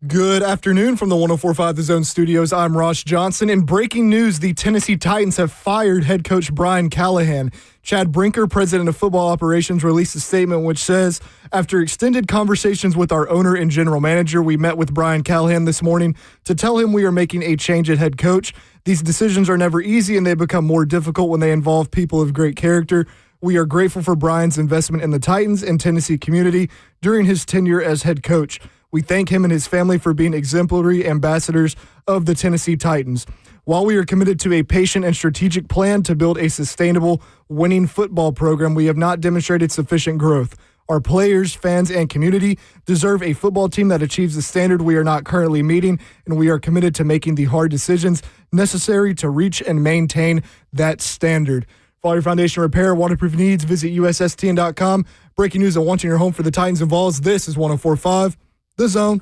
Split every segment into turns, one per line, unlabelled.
Good afternoon from the 104.5 The Zone studios. I'm Ross Johnson. In breaking news, the Tennessee Titans have fired head coach Brian Callahan. Chad Brinker, president of football operations, released a statement which says, after extended conversations with our owner and general manager, we met with Brian Callahan this morning to tell him we are making a change at head coach. These decisions are never easy and they become more difficult when they involve people of great character. We are grateful for Brian's investment in the Titans and Tennessee community during his tenure as head coach. We thank him and his family for being exemplary ambassadors of the Tennessee Titans. While we are committed to a patient and strategic plan to build a sustainable, winning football program, we have not demonstrated sufficient growth. Our players, fans, and community deserve a football team that achieves the standard we are not currently meeting, and we are committed to making the hard decisions necessary to reach and maintain that standard. For all your foundation repair, waterproof needs, visit USSTN.com. Breaking news: I want you in your home for the Titans and Vols. This is 104.5 The Zone.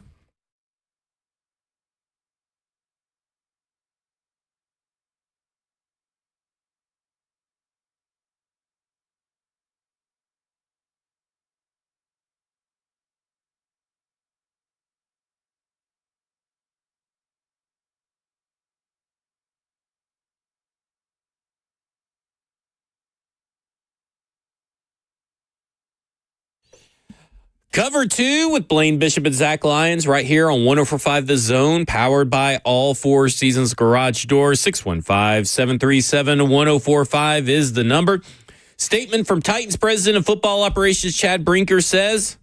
Cover 2 with Blaine Bishop and Zach Lyons right here on 104.5 The Zone, powered by All Four Seasons Garage Doors. 615-737-1045 is the number. Statement from Titans President of Football Operations Chad Brinker says,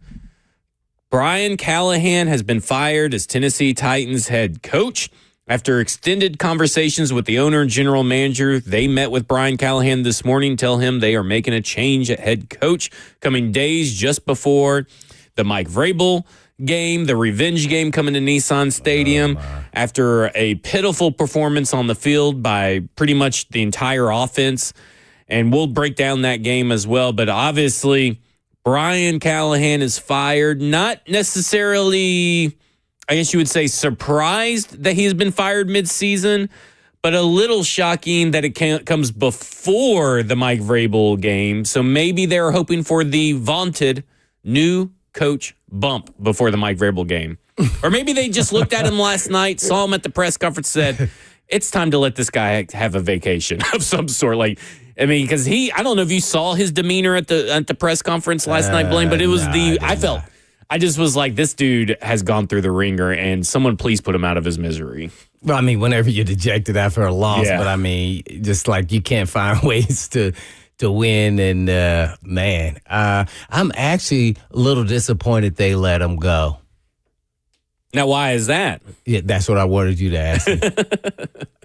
Brian Callahan has been fired as Tennessee Titans head coach. After extended conversations with the owner and general manager, they met with Brian Callahan this morning, tell him they are making a change at head coach coming days just before the Mike Vrabel game, the revenge game coming to Nissan Stadium, after a pitiful performance on the field by pretty much the entire offense. And we'll break down that game as well. But obviously, Brian Callahan is fired. Not necessarily, I guess you would say, surprised that he's been fired midseason, but a little shocking that it comes before the Mike Vrabel game. So maybe they're hoping for the vaunted new coach bump before the Mike Vrabel game. Or maybe they just looked at him last night, saw him at the press conference, said, it's time to let this guy have a vacation of some sort. Like, I mean, because I don't know if you saw his demeanor at the press conference last night, Blaine, but it was I just was like, this dude has gone through the ringer, and someone please put him out of his misery.
Well, I mean, whenever you're dejected after a loss,
Yeah.
but I mean, just like you can't find ways to win. And man, I'm actually a little disappointed they let him go.
Now, why is that?
Yeah, that's what I wanted you to ask me.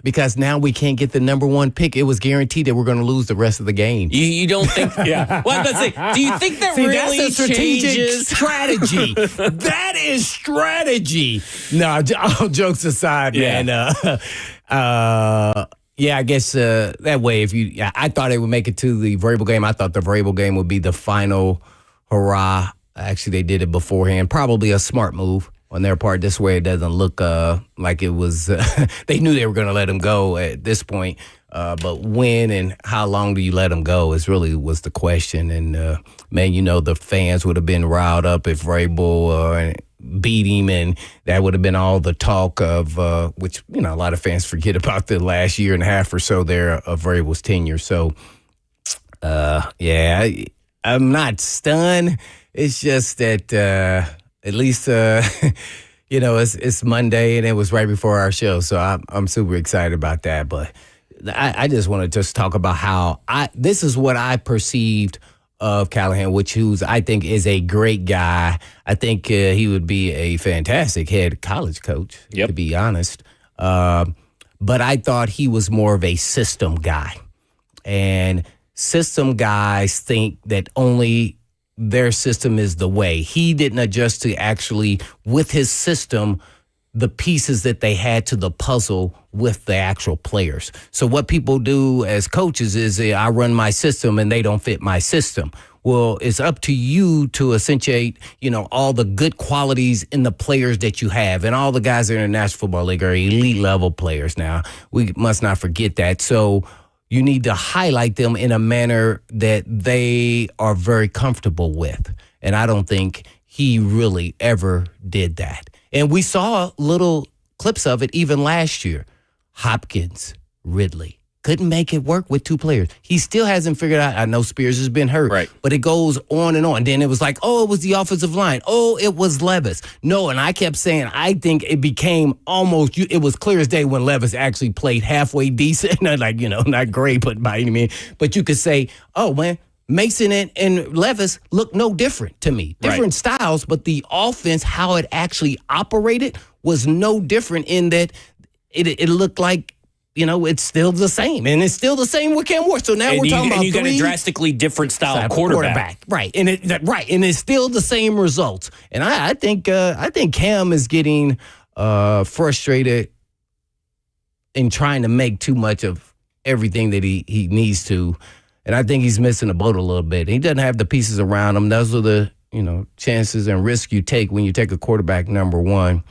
Because now we can't get the number one pick. It was guaranteed that we're going to lose the rest of the game.
You don't think? Yeah. Well, I was about to say, do you think that really
that's a strategic
changes?
strategy? That is strategy. No, all jokes aside,
Yeah.
man. Yeah, I guess that way. I thought they would make it to the Vrabel game. I thought the Vrabel game would be the final hurrah. Actually, they did it beforehand. Probably a smart move on their part. This way, it doesn't look like it was. They knew they were going to let him go at this point. But when and how long do you let him go is really was the question. And man, the fans would have been riled up if Vrabel beat him, and that would have been all the talk of which a lot of fans forget about the last year and a half or so there of Vrabel's tenure. So I'm not stunned. It's just that at least it's Monday and it was right before our show, so I'm super excited about that. But I just want to just talk about how this is what I perceived of Callahan, I think is a great guy. I think he would be a fantastic head college coach, to be honest. But I thought he was more of a system guy. And system guys think that only their system is the way. He didn't adjust to actually, with his system, the pieces that they had to the puzzle with the actual players. So what people do as coaches is I run my system and they don't fit my system. Well, it's up to you to accentuate, all the good qualities in the players that you have. And all the guys that are in the National Football League are elite level players now. We must not forget that. So you need to highlight them in a manner that they are very comfortable with. And I don't think he really ever did that. And we saw little clips of it even last year. Hopkins, Ridley. Couldn't make it work with two players. He still hasn't figured out. I know Spears has been hurt,
right,
but it goes on and on. Then it was like, oh, it was the offensive line. Oh, it was Levis. No, and I kept saying, I think it became almost, it was clear as day when Levis actually played halfway decent. Like, not great, but by any means. But you could say, oh, man, Mason and Levis look no different to me. Different styles, but the offense, how it actually operated was no different in that it looked like, it's still the same. And it's still the same with Cam Ward. So now we're talking about
and you got a drastically different style quarterback.
Right. And it's still the same results. And I think Cam is getting frustrated in trying to make too much of everything that he needs to. And I think he's missing the boat a little bit. He doesn't have the pieces around him. Those are the, chances and risks you take when you take a quarterback number one.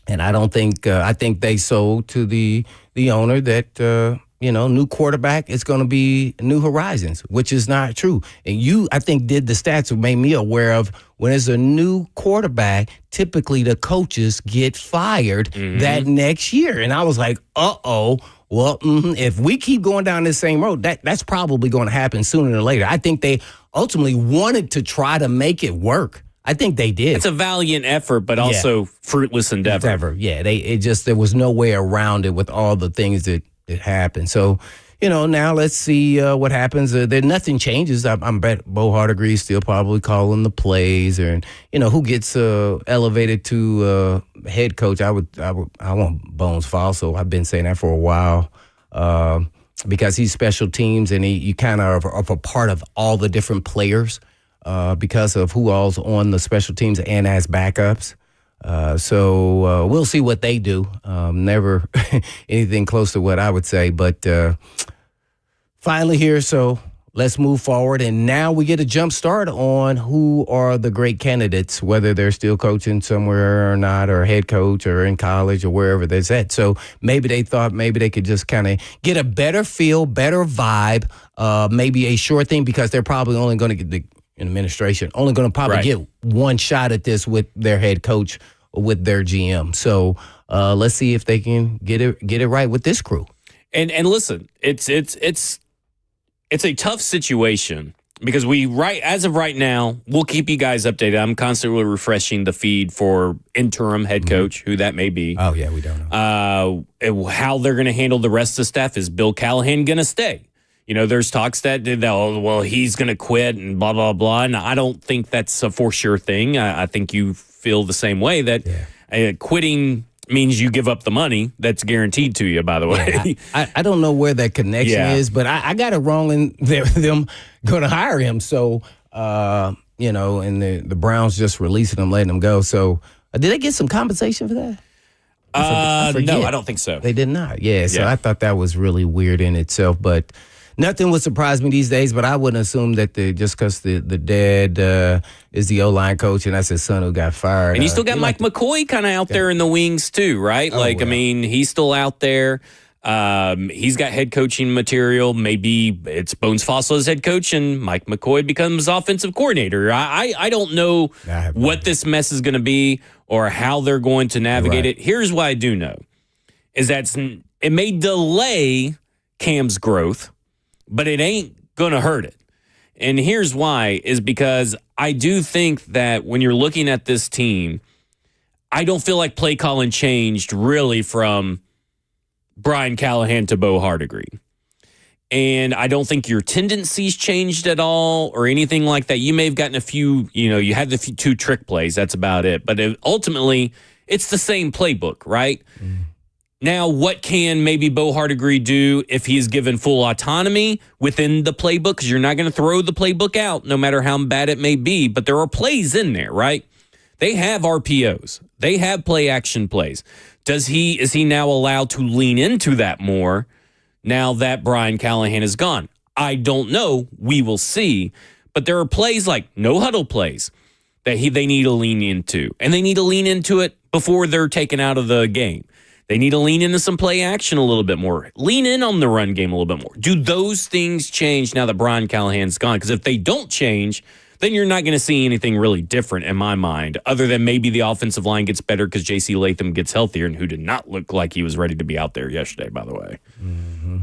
And I don't think I think they sold to the owner that new quarterback is going to be new horizons, which is not true. And you, I think, did the stats that made me aware of when there's a new quarterback, typically the coaches get fired that next year. And I was like, uh-oh. Well, if we keep going down this same road, that's probably going to happen sooner than later. I think they ultimately wanted to try to make it work. I think they did.
It's a valiant effort, but also fruitless endeavor.
Yeah, there was no way around it with all the things that happened. So, now let's see what happens. Nothing changes. I bet Bo Hardegree still probably calling the plays, or who gets elevated to head coach. I want Bones Fossil. I've been saying that for a while. Because he's special teams and you kind of are a part of all the different players. Because of who all's on the special teams and as backups. So we'll see what they do. Never anything close to what I would say. But finally here, so let's move forward. And now we get a jump start on who are the great candidates, whether they're still coaching somewhere or not, or head coach or in college or wherever they're at. So maybe they thought maybe they could just kind of get a better feel, better vibe, maybe a short thing, because they're probably only going to get administration only going to probably get one shot at this with their head coach or with their GM. So let's see if they can get it right with this crew.
And listen, it's a tough situation because as of right now, we'll keep you guys updated. I'm constantly refreshing the feed for interim head coach, who that may be.
Oh yeah, we don't know.
How they're going to handle the rest of the staff. Is Bill Callahan going to stay? There's talks that, he's going to quit and blah, blah, blah. And I don't think that's a for sure thing. I think you feel the same way that quitting means you give up the money that's guaranteed to you, by the way.
Yeah, I don't know where that connection is, but I got it wrong in them going to hire him. So, and the Browns just releasing him, letting him go. So did they get some compensation for that?
No, I don't think so.
They did not. Yeah, so I thought that was really weird in itself, but nothing would surprise me these days, but I wouldn't assume that just because the dad is the O-line coach and that's his son who got fired.
And you still got Mike McCoy kind of out there in the wings too, right? He's still out there. He's got head coaching material. Maybe it's Bones Fossil as head coach and Mike McCoy becomes offensive coordinator. I don't know what this mess is going to be or how they're going to navigate it. Here's what I do know is that it may delay Cam's growth, but it ain't going to hurt it. And here's why, is because I do think that when you're looking at this team, I don't feel like play calling changed really from Brian Callahan to Bo Hardegree. And I don't think your tendencies changed at all or anything like that. You may have gotten a few, you had the two trick plays. That's about it. But ultimately, it's the same playbook, right? Now, what can maybe Bo Hardegree do if he's given full autonomy within the playbook? Because you're not going to throw the playbook out, no matter how bad it may be. But there are plays in there, right? They have RPOs. They have play action plays. Is he now allowed to lean into that more now that Brian Callahan is gone? I don't know. We will see. But there are plays like no huddle plays that they need to lean into. And they need to lean into it before they're taken out of the game. They need to lean into some play action a little bit more. Lean in on the run game a little bit more. Do those things change now that Brian Callahan's gone? Because if they don't change, then you're not going to see anything really different in my mind, other than maybe the offensive line gets better because J.C. Latham gets healthier, and who did not look like he was ready to be out there yesterday, by the way.
Mm-hmm.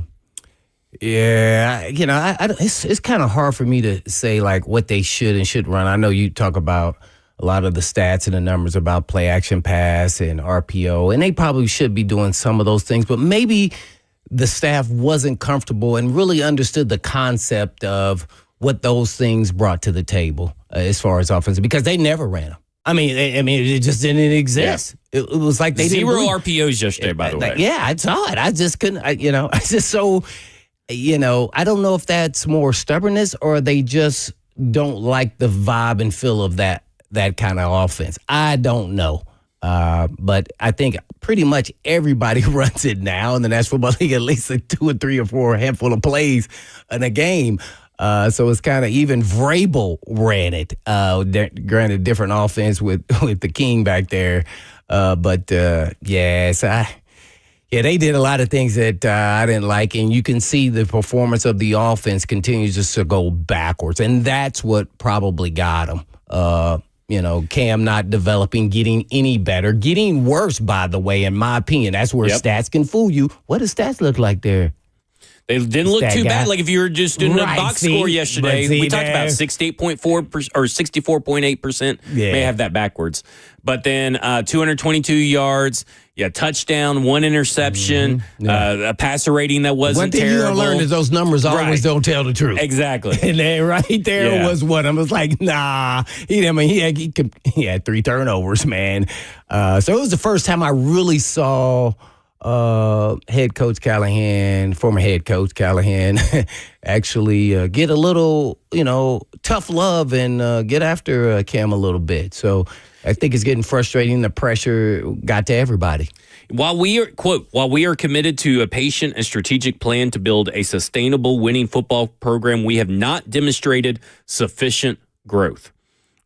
Yeah, it's kind of hard for me to say like what they should and shouldn't run. I know you talk about a lot of the stats and the numbers about play action pass and RPO, and they probably should be doing some of those things, but maybe the staff wasn't comfortable and really understood the concept of what those things brought to the table as far as offense, because they never ran them. I mean, it just didn't exist. Yeah. It was like they
zero
didn't
RPOs yesterday, by the way.
Yeah, I saw it. I just couldn't. I don't know if that's more stubbornness or they just don't like the vibe and feel of that kind of offense. I don't know. But I think pretty much everybody runs it now in the National Football League, at least 2 or 3 or 4 handful of plays in a game. So it's kind of even Vrabel ran it. Granted, different offense with the King back there. They did a lot of things that I didn't like, and you can see the performance of the offense continues just to go backwards, and that's what probably got them. Cam not developing, getting any better, getting worse, by the way, in my opinion. That's where stats can fool you. What does stats look like there?
They didn't look too bad. Like if you were just doing a box score yesterday, we talked about 68.4% or 64.8%. Yeah. May have that backwards. But then 222 yards, touchdown, 1 interception, a passer rating that wasn't terrible.
One thing you don't learn is those numbers always don't tell the truth.
Exactly.
And then right there was one. I was like, nah. He had 3 turnovers, man. So it was the first time I really saw former head coach Callahan, actually get a little, tough love and get after Cam a little bit. So I think it's getting frustrating. The pressure got to everybody.
While we are committed to a patient and strategic plan to build a sustainable winning football program, we have not demonstrated sufficient growth.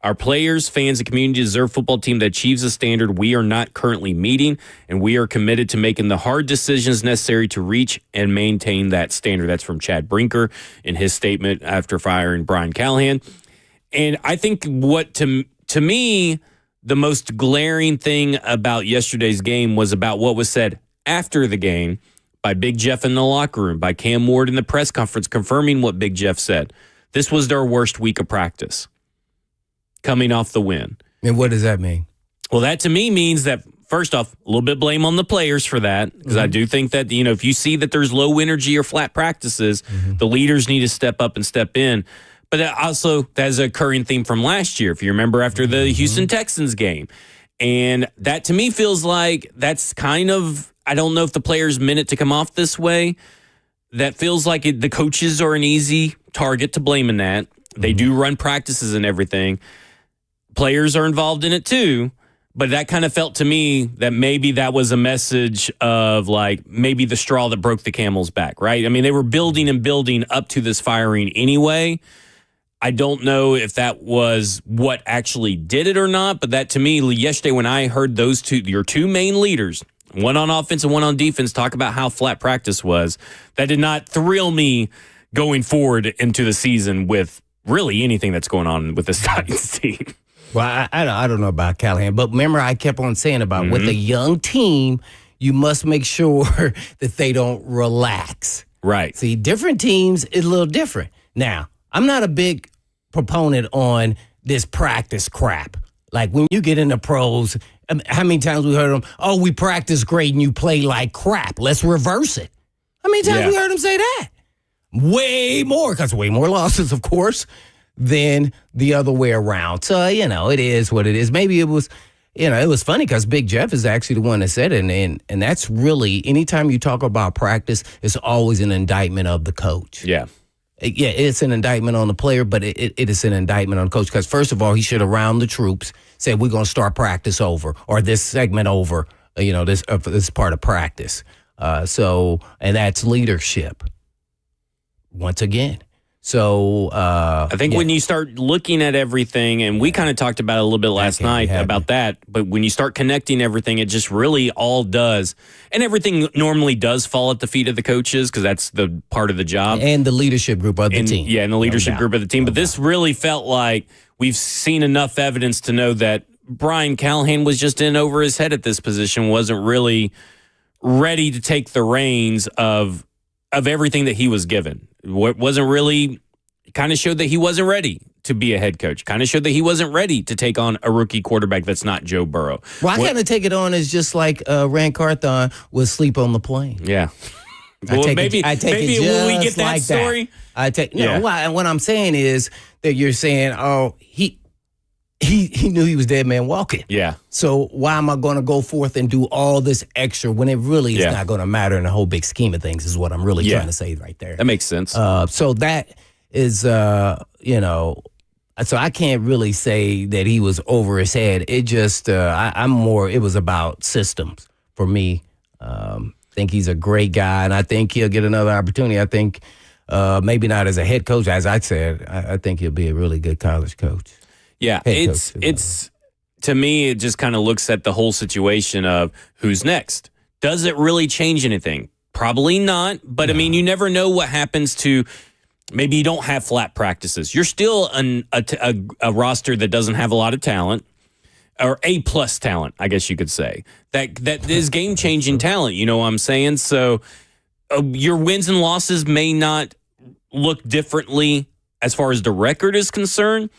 Our players, fans, and community deserve a football team that achieves a standard we are not currently meeting, and we are committed to making the hard decisions necessary to reach and maintain that standard. That's from Chad Brinker in his statement after firing Brian Callahan. And I think what, to me, the most glaring thing about yesterday's game was about what was said after the game by Big Jeff in the locker room, by Cam Ward in the press conference, confirming what Big Jeff said. This was their worst week of practice, coming off the win.
And what does that mean?
Well, that to me means that, first off, a little bit of blame on the players for that, because I do think that, if you see that there's low energy or flat practices, the leaders need to step up and step in. But also, that's a recurring theme from last year, if you remember, after the Houston Texans game. And that, to me, feels like that's kind of, I don't know if the players meant it to come off this way. That feels like the coaches are an easy target to blame in that. They do run practices and everything. Players are involved in it too. But that kind of felt to me that maybe that was a message of like maybe the straw that broke the camel's back, right? I mean, they were building and building up to this firing anyway. I don't know if that was what actually did it or not, but that to me, yesterday when I heard those two, your two main leaders, one on offense and one on defense, talk about how flat practice was, that did not thrill me going forward into the season with really anything that's going on with this Titans team.
Well, I don't know about Callahan, but remember I kept on saying about with a young team, you must make sure that they don't relax.
Right.
See, different teams is a little different. Now, I'm not a big proponent on this practice crap. Like when you get into pros, how many times we heard them, oh, we practice great and you play like crap. Let's reverse it. How many times we heard them say that? Way more, because way more losses, of course, than the other way around. So, it is what it is. Maybe it was, it was funny because Big Jeff is actually the one that said it. And that's really, anytime you talk about practice, it's always an indictment of the coach.
Yeah.
Yeah, it's an indictment on the player, but it is an indictment on the coach. Because first of all, he should have round the troops, said we're going to start practice over or this segment over, this part of practice. And that's leadership. Once again. So
I think when you start looking at everything, and we kind of talked about it a little bit last night about that, but when you start connecting everything, it just really all does. And everything normally does fall at the feet of the coaches because that's the part of the job.
And the leadership group of the team.
Yeah, and the leadership group of the team. But this really felt like we've seen enough evidence to know that Brian Callahan was just in over his head at this position, wasn't really ready to take the reins of everything that he was given. Wasn't really, kind of showed that he wasn't ready to be a head coach. Kind of showed that he wasn't ready to take on a rookie quarterback that's not Joe Burrow.
Well, I kind of take it on as just like Rand Carthon was sleep on the plane.
Yeah. Well, maybe when we get that
like
story.
What I'm saying is that you're saying, oh, he knew he was dead man walking.
Yeah.
So why am I going to go forth and do all this extra when it really is not going to matter in the whole big scheme of things is what I'm really trying to say right there.
That makes sense.
So that is, so I can't really say that he was over his head. It just, it was about systems for me. I think he's a great guy, and I think he'll get another opportunity. I think maybe not as a head coach, as I said. I think he'll be a really good college coach.
Yeah, it's to me, it just kind of looks at the whole situation of who's next. Does it really change anything? Probably not. But, I mean, you never know what happens to maybe you don't have flat practices. You're still a roster that doesn't have a lot of talent, or A-plus talent, I guess you could say. That is game-changing talent, you know what I'm saying? So your wins and losses may not look differently as far as the record is concerned,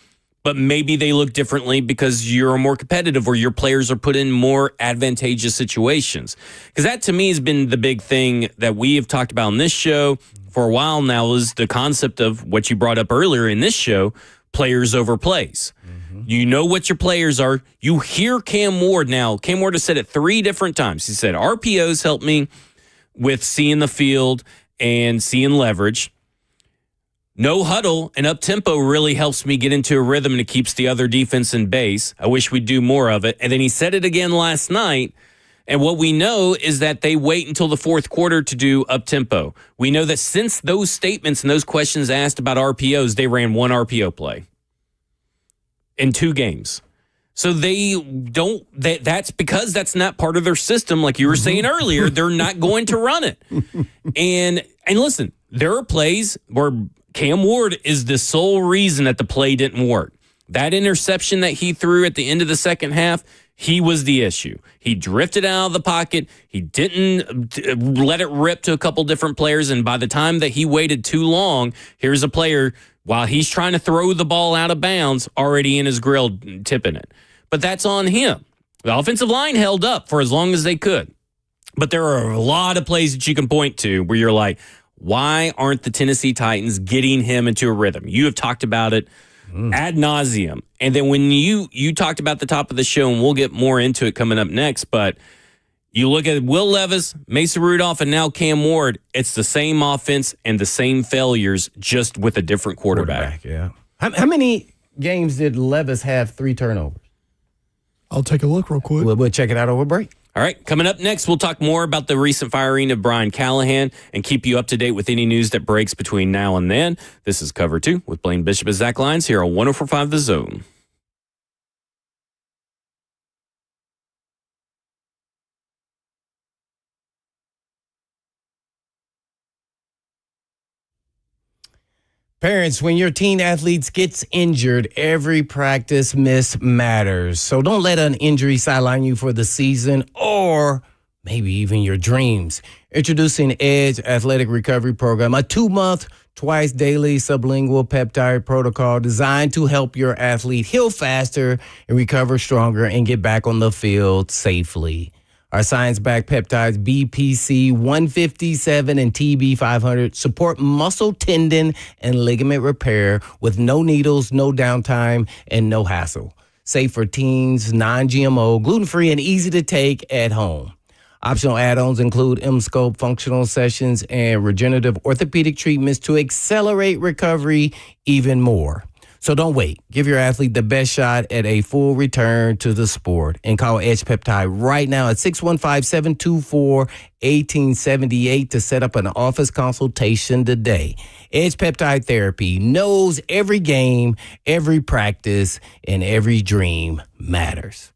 but maybe they look differently because you're more competitive or your players are put in more advantageous situations. Because that, to me, has been the big thing that we have talked about in this show for a while now, is the concept of what you brought up earlier in this show, players over plays. Mm-hmm. You know what your players are. You hear Cam Ward now. Cam Ward has said it 3 different times. He said, RPOs help me with seeing the field and seeing leverage. No huddle and up-tempo really helps me get into a rhythm, and it keeps the other defense in base. I wish we'd do more of it. And then he said it again last night, and what we know is that they wait until the fourth quarter to do up-tempo. We know that since those statements and those questions asked about RPOs, they ran 1 RPO play in 2 games. So they don't, that's because that's not part of their system. Like you were saying earlier, they're not going to run it. And listen, there are plays where Cam Ward is the sole reason that the play didn't work. That interception that he threw at the end of the second half, he was the issue. He drifted out of the pocket. He didn't let it rip to a couple different players. And by the time that he waited too long, here's a player, while he's trying to throw the ball out of bounds, already in his grill tipping it. But that's on him. The offensive line held up for as long as they could. But there are a lot of plays that you can point to where you're like, why aren't the Tennessee Titans getting him into a rhythm? You have talked about it ad nauseum. And then when you talked about the top of the show, and we'll get more into it coming up next, but you look at Will Levis, Mason Rudolph, and now Cam Ward, it's the same offense and the same failures, just with a different quarterback.
Yeah. How many games did Levis have 3 turnovers?
I'll take a look real quick.
We'll check it out over break.
All right, coming up next, we'll talk more about the recent firing of Brian Callahan and keep you up to date with any news that breaks between now and then. This is Cover 2 with Blaine Bishop and Zach Lyons here on 104.5 The Zone.
Parents, when your teen athletes gets injured, every practice miss matters. So don't let an injury sideline you for the season or maybe even your dreams. Introducing Edge Athletic Recovery Program, a 2-month, twice daily sublingual peptide protocol designed to help your athlete heal faster and recover stronger and get back on the field safely. Our science-backed peptides BPC 157 and TB 500 support muscle, tendon, and ligament repair with no needles, no downtime, and no hassle. Safe for teens, non-GMO, gluten-free, and easy to take at home. Optional add-ons include M-Scope functional sessions and regenerative orthopedic treatments to accelerate recovery even more. So don't wait. Give your athlete the best shot at a full return to the sport and call Edge Peptide right now at 615-724-1878 to set up an office consultation today. Edge Peptide Therapy knows every game, every practice, and every dream matters.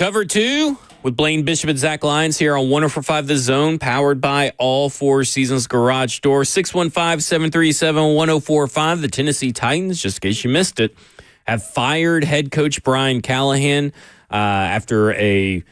Cover 2 with Blaine Bishop and Zach Lyons here on 104.5 The Zone, powered by All Four Seasons Garage Door. 615-737-1045. The Tennessee Titans, just in case you missed it, have fired head coach Brian Callahan after it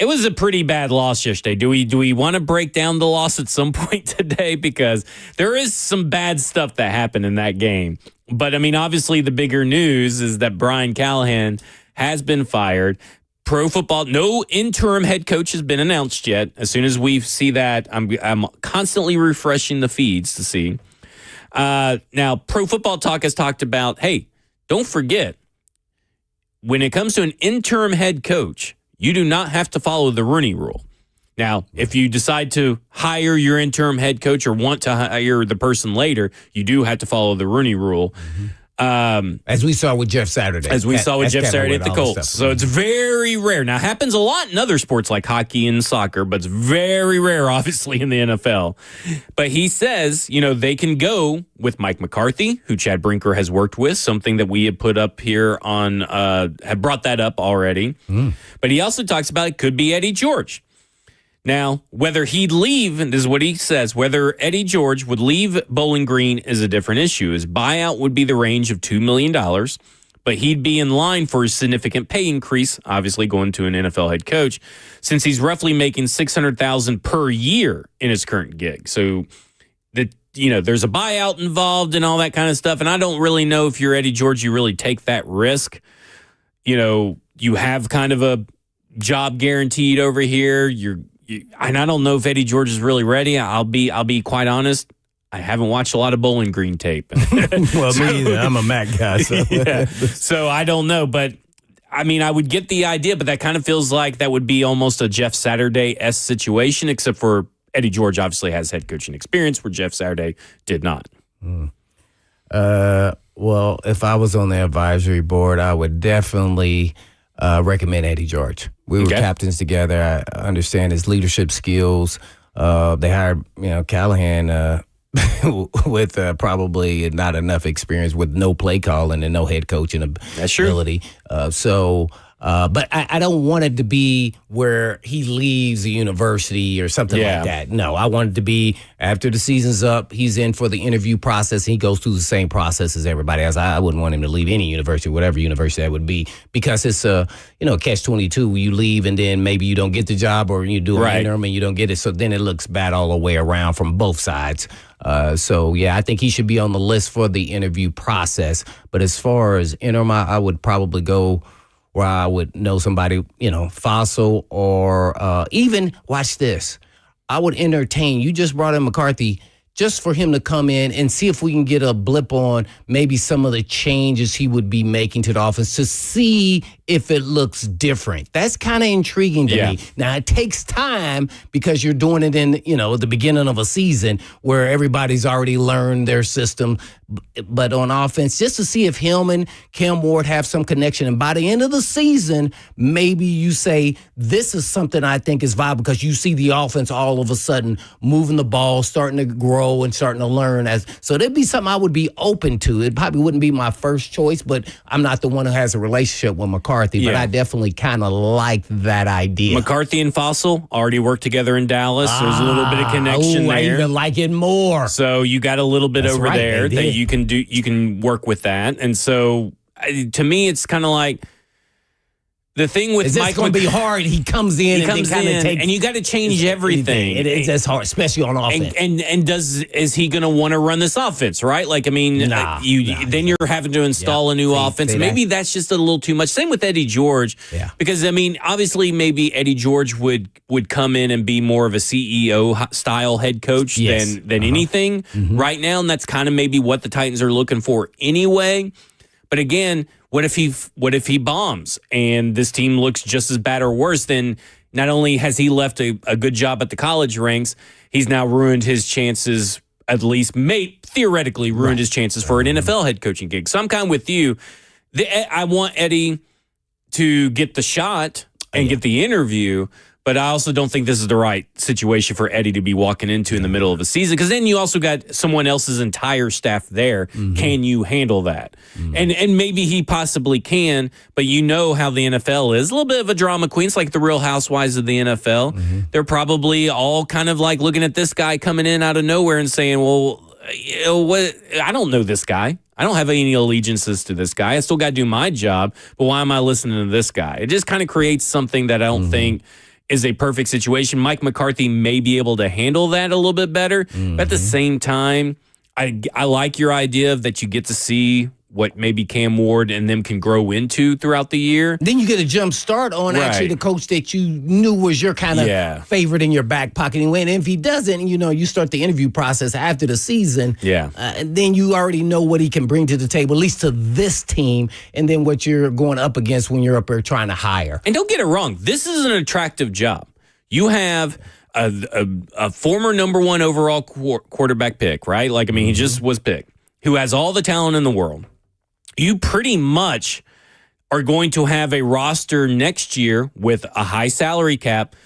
was a pretty bad loss yesterday. Do we want to break down the loss at some point today? Because there is some bad stuff that happened in that game. But, I mean, obviously the bigger news is that Brian Callahan has been fired. Pro football, no interim head coach has been announced yet. As soon as we see that, I'm constantly refreshing the feeds to see. Now, Pro Football Talk has talked about, hey, don't forget, when it comes to an interim head coach, you do not have to follow the Rooney Rule. Now, if you decide to hire your interim head coach or want to hire the person later, you do have to follow the Rooney Rule. Mm-hmm.
As we saw with Jeff Saturday.
As we saw with Jeff Saturday at the Colts. So it's very rare. Now, it happens a lot in other sports like hockey and soccer, but it's very rare, obviously, in the NFL. But he says, they can go with Mike McCarthy, who Chad Brinker has worked with, something that we have put up here on, have brought that up already. But he also talks about it could be Eddie George. Now, whether he'd leave, and this is what he says, whether Eddie George would leave Bowling Green is a different issue. His buyout would be the range of $2 million, but he'd be in line for a significant pay increase, obviously going to an NFL head coach, since he's roughly making $600,000 per year in his current gig. So, there's a buyout involved and all that kind of stuff, and I don't really know if you're Eddie George, you really take that risk. You have kind of a job guaranteed over here. And I don't know if Eddie George is really ready. I'll be quite honest. I haven't watched a lot of Bowling Green tape.
Well, me either. I'm a Mac guy. So.
Yeah. So I don't know. But, I mean, I would get the idea, but that kind of feels like that would be almost a Jeff Saturday-esque situation, except for Eddie George obviously has head coaching experience where Jeff Saturday did not.
Well, if I was on the advisory board, I would definitely recommend Eddie George. We were captains together. I understand his leadership skills. They hired, Callahan with probably not enough experience with no play calling and no head coaching ability. But I don't want it to be where he leaves the university or something like that. No, I want it to be after the season's up, he's in for the interview process. He goes through the same process as everybody else. I wouldn't want him to leave any university, whatever university that would be, because it's a catch-22. You leave and then maybe you don't get the job, or you do an interim and you don't get it. So then it looks bad all the way around from both sides. I think he should be on the list for the interview process. But as far as interim, I would probably go where I would know somebody, Fossil, or even, watch this, I would entertain, you just brought in McCarthy, just for him to come in and see if we can get a blip on maybe some of the changes he would be making to the offense to see if it looks different. That's kind of intriguing to me. Now, it takes time because you're doing it in, the beginning of a season where everybody's already learned their system. But on offense, just to see if him and Cam Ward have some connection. And by the end of the season, maybe you say, this is something I think is viable, because you see the offense all of a sudden moving the ball, starting to grow and starting to learn. So that'd be something I would be open to. It probably wouldn't be my first choice, but I'm not the one who has a relationship with McCarthy. But I definitely kind of like that idea.
McCarthy and Fossil already worked together in Dallas. There's a little bit of connection there.
I even like it more.
So you got a little bit over there that you can do. You can work with that. And so to me, it's kind of like the thing with Mike.
It's going to be hard. He comes in
and you got to change everything.
It's hard, especially on offense.
And is he going to want to run this offense, right? Like, I mean, then you're having to install a new offense. Maybe that's just a little too much. Same with Eddie George. Yeah. Because, I mean, obviously maybe Eddie George would come in and be more of a CEO style head coach than anything right now. And that's kind of maybe what the Titans are looking for anyway. But again, what if he bombs and this team looks just as bad or worse? Then not only has he left a good job at the college ranks, he's now ruined his chances, at least theoretically ruined his chances for an NFL head coaching gig. So I'm kind of with you. I want Eddie to get the shot and get the interview. But I also don't think this is the right situation for Eddie to be walking into in the middle of a season, because then you also got someone else's entire staff there. Can you handle that? And maybe he possibly can, but you know how the NFL is. A little bit of a drama queen. It's like the Real Housewives of the NFL. They're probably all kind of like looking at this guy coming in out of nowhere and saying, well, what? I don't know this guy. I don't have any allegiances to this guy. I still got to do my job, but why am I listening to this guy? It just kind of creates something that I don't think is a perfect situation. Mike McCarthy may be able to handle that a little bit better. But at the same time, I like your idea of that you get to see what maybe Cam Ward and them can grow into throughout the year.
Then you get a jump start on actually the coach that you knew was your kind of favorite in your back pocket. And if he doesn't, you start the interview process after the season. Then you already know what he can bring to the table, at least to this team, and then what you're going up against when you're up there trying to hire.
And don't get it wrong, this is an attractive job. You have a former number one overall quarterback pick, right? Like, I mean, he just was picked, who has all the talent in the world. You pretty much are going to have a roster next year with a high salary cap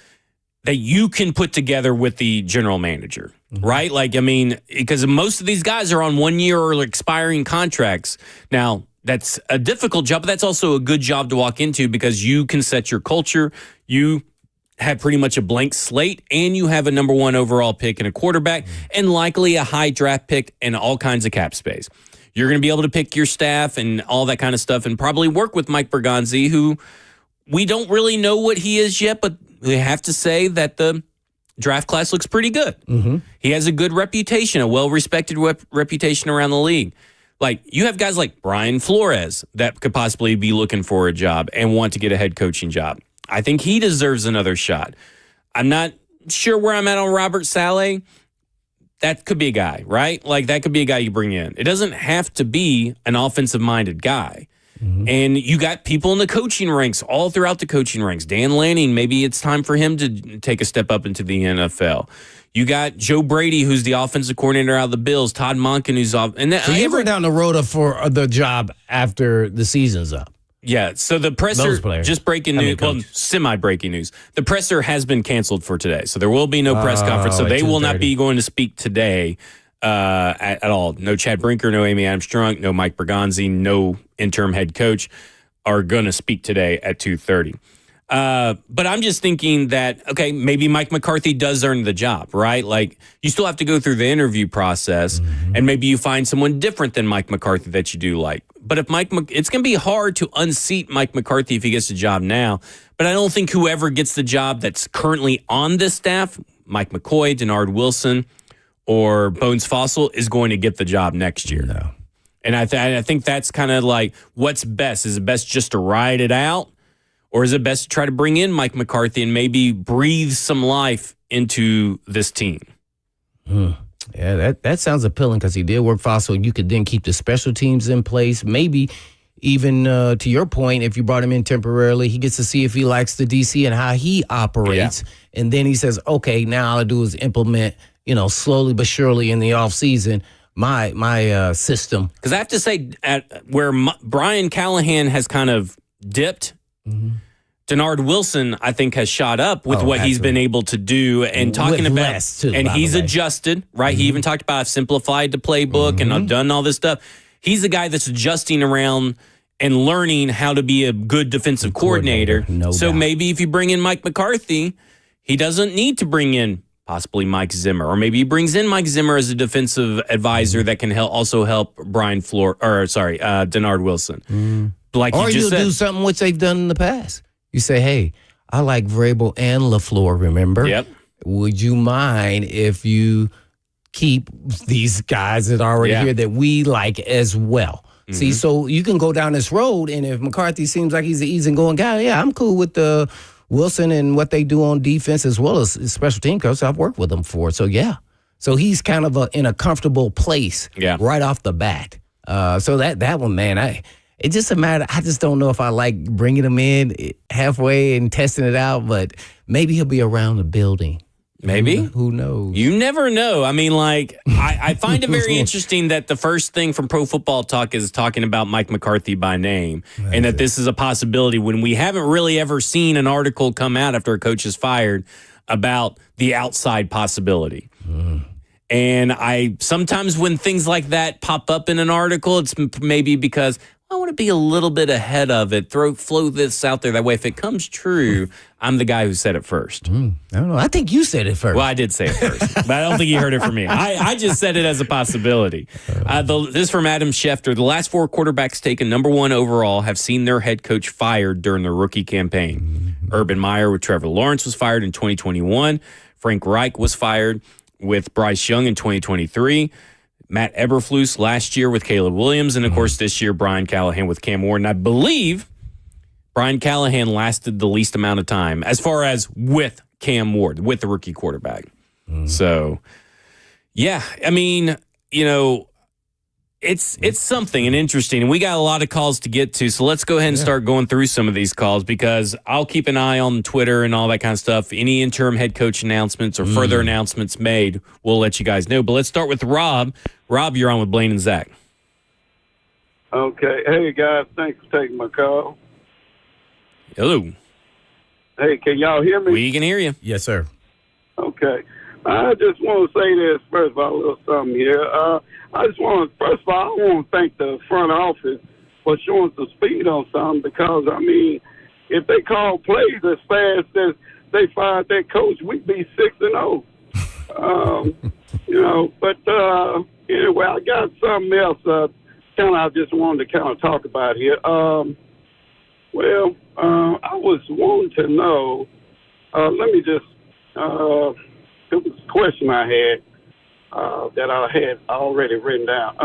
that you can put together with the general manager, right? Like, I mean, because most of these guys are on 1 year or expiring contracts. Now, that's a difficult job, but that's also a good job to walk into because you can set your culture. You have pretty much a blank slate, and you have a number one overall pick and a quarterback, and likely a high draft pick and all kinds of cap space. You're going to be able to pick your staff and all that kind of stuff and probably work with Mike Bergonzi, who we don't really know what he is yet, but we have to say that the draft class looks pretty good. He has a good reputation, a well-respected reputation around the league. Like, you have guys like Brian Flores that could possibly be looking for a job and want to get a head coaching job. I think he deserves another shot. I'm not sure where I'm at on Robert Saleh. That could be a guy, right? Like, that could be a guy you bring in. It doesn't have to be an offensive-minded guy. And you got people in the coaching ranks, all throughout the coaching ranks. Dan Lanning, maybe it's time for him to take a step up into the NFL. You got Joe Brady, who's the offensive coordinator out of the Bills. Todd Monken, who's off. And
so you're going down the road for the job after the season's up.
Yeah, so the presser, just breaking news, well, semi-breaking news. The presser has been canceled for today, so there will be no press conference, so they will not be going to speak today at all. No Chad Brinker, no Amy Adams-Strunk, no Mike Bergonzi, no interim head coach are going to speak today at 2:30. But I'm just thinking that, okay, maybe Mike McCarthy does earn the job, right? Like, you still have to go through the interview process, and maybe you find someone different than Mike McCarthy that you do like. But if it's going to be hard to unseat Mike McCarthy if he gets the job now. But I don't think whoever gets the job that's currently on this staff, Mike McCoy, Denard Wilson, or Bones Fossil, is going to get the job next year.
No.
And I think that's kind of like, what's best? Is it best just to ride it out? Or is it best to try to bring in Mike McCarthy and maybe breathe some life into this team?
Yeah, that sounds appealing because he did work Fossil. You could then keep the special teams in place. Maybe even to your point, if you brought him in temporarily, he gets to see if he likes the DC and how he operates. Yeah. And then he says, okay, now all I do is implement, slowly but surely in the offseason, my system.
Because I have to say, where Brian Callahan has kind of dipped, Denard Wilson, I think, has shot up with what he's been able to do and talking
with
about,
less too,
and he's adjusted, right? He even talked about I've simplified the playbook and I've done all this stuff. He's the guy that's adjusting around and learning how to be a good defensive coordinator.
No
so
doubt.
maybe if you bring in Mike McCarthy, he doesn't need to bring in possibly Mike Zimmer, or maybe he brings in Mike Zimmer as a defensive advisor that can also help Denard Wilson. Like
or
you just
you'll
said.
do something which they've done in the past. You say, hey, I like Vrabel and LaFleur, remember?
Yep.
Would you mind if you keep these guys that are already here that we like as well? See, so you can go down this road, and if McCarthy seems like he's an easygoing guy, I'm cool with Wilson and what they do on defense as well as special team coach. I've worked with them before. So, So he's kind of in a comfortable place right off the bat. So that one, man, it just a matter. I just don't know if I like bringing him in halfway and testing it out, but maybe he'll be around the building.
Maybe.
Who knows?
You never know. I mean, like, I find it very interesting that the first thing from Pro Football Talk is talking about Mike McCarthy by name, and that this is a possibility when we haven't really ever seen an article come out after a coach is fired about the outside possibility. And I sometimes when things like that pop up in an article, it's maybe because I want to be a little bit ahead of it, flow this out there. That way, if it comes true, I'm the guy who said it first.
I don't know. I think you said it first.
Well, I did say it first, but I don't think you heard it from me. I just said it as a possibility. This is from Adam Schefter. The last 4 quarterbacks taken number 1 overall have seen their head coach fired during their rookie campaign. Urban Meyer with Trevor Lawrence was fired in 2021. Frank Reich was fired with Bryce Young in 2023. Matt Eberflus last year with Caleb Williams, and of course this year Brian Callahan with Cam Ward. And I believe Brian Callahan lasted the least amount of time as far as with Cam Ward, with the rookie quarterback. So, yeah, I mean, you know, it's something and interesting. And we got a lot of calls to get to, so let's go ahead and start going through some of these calls because I'll keep an eye on Twitter and all that kind of stuff. Any interim head coach announcements or further announcements made, we'll let you guys know. But let's start with Rob. Rob, you're on with Blaine and Zach.
Okay. Hey, guys. Thanks for taking my call.
Hello.
Hey, can y'all hear me?
We can hear you.
Yes, sir.
Okay. I just want to say this, first of all, a little something here. I just want to, first of all, I want to thank the front office for showing some speed on something because, I mean, if they call plays as fast as they fired that coach, we'd be 6-0. You know, but anyway, I got something else I just wanted to kind of talk about here. Well, I was wanting to know, let me just, it was a question I had that I had already written down.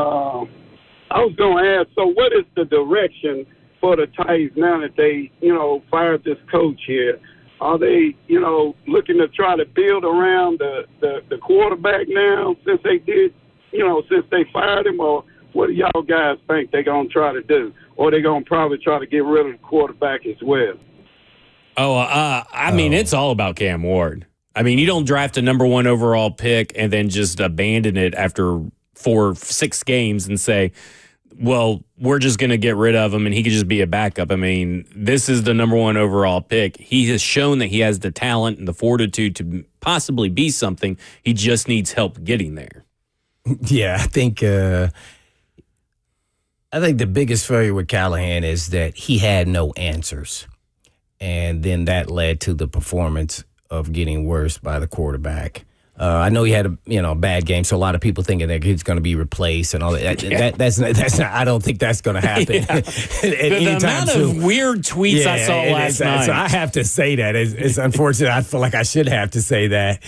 I was going to ask, so what is the direction for the Titans now that they, you know, fired this coach here? Are they, you know, looking to try to build around the quarterback now since they did, you know, since they fired him? Or what do y'all guys think they're going to try to do? Or they're going to probably try to get rid of the quarterback as well?
I mean, it's all about Cam Ward. I mean, you don't draft a number 1 overall pick and then just abandon it after 6 games and say, well, we're just going to get rid of him and he could just be a backup. I mean, this is the number 1 overall pick. He has shown that he has the talent and the fortitude to possibly be something. He just needs help getting there.
Yeah, I think the biggest failure with Callahan is that he had no answers. And then that led to the performance of getting worse by the quarterback. I know he had a bad game, so a lot of people thinking that he's going to be replaced and all that. That's not. I don't think that's going to happen.
The amount of weird tweets I saw last night.
So I have to say that it's unfortunate. I feel like I should have to say that.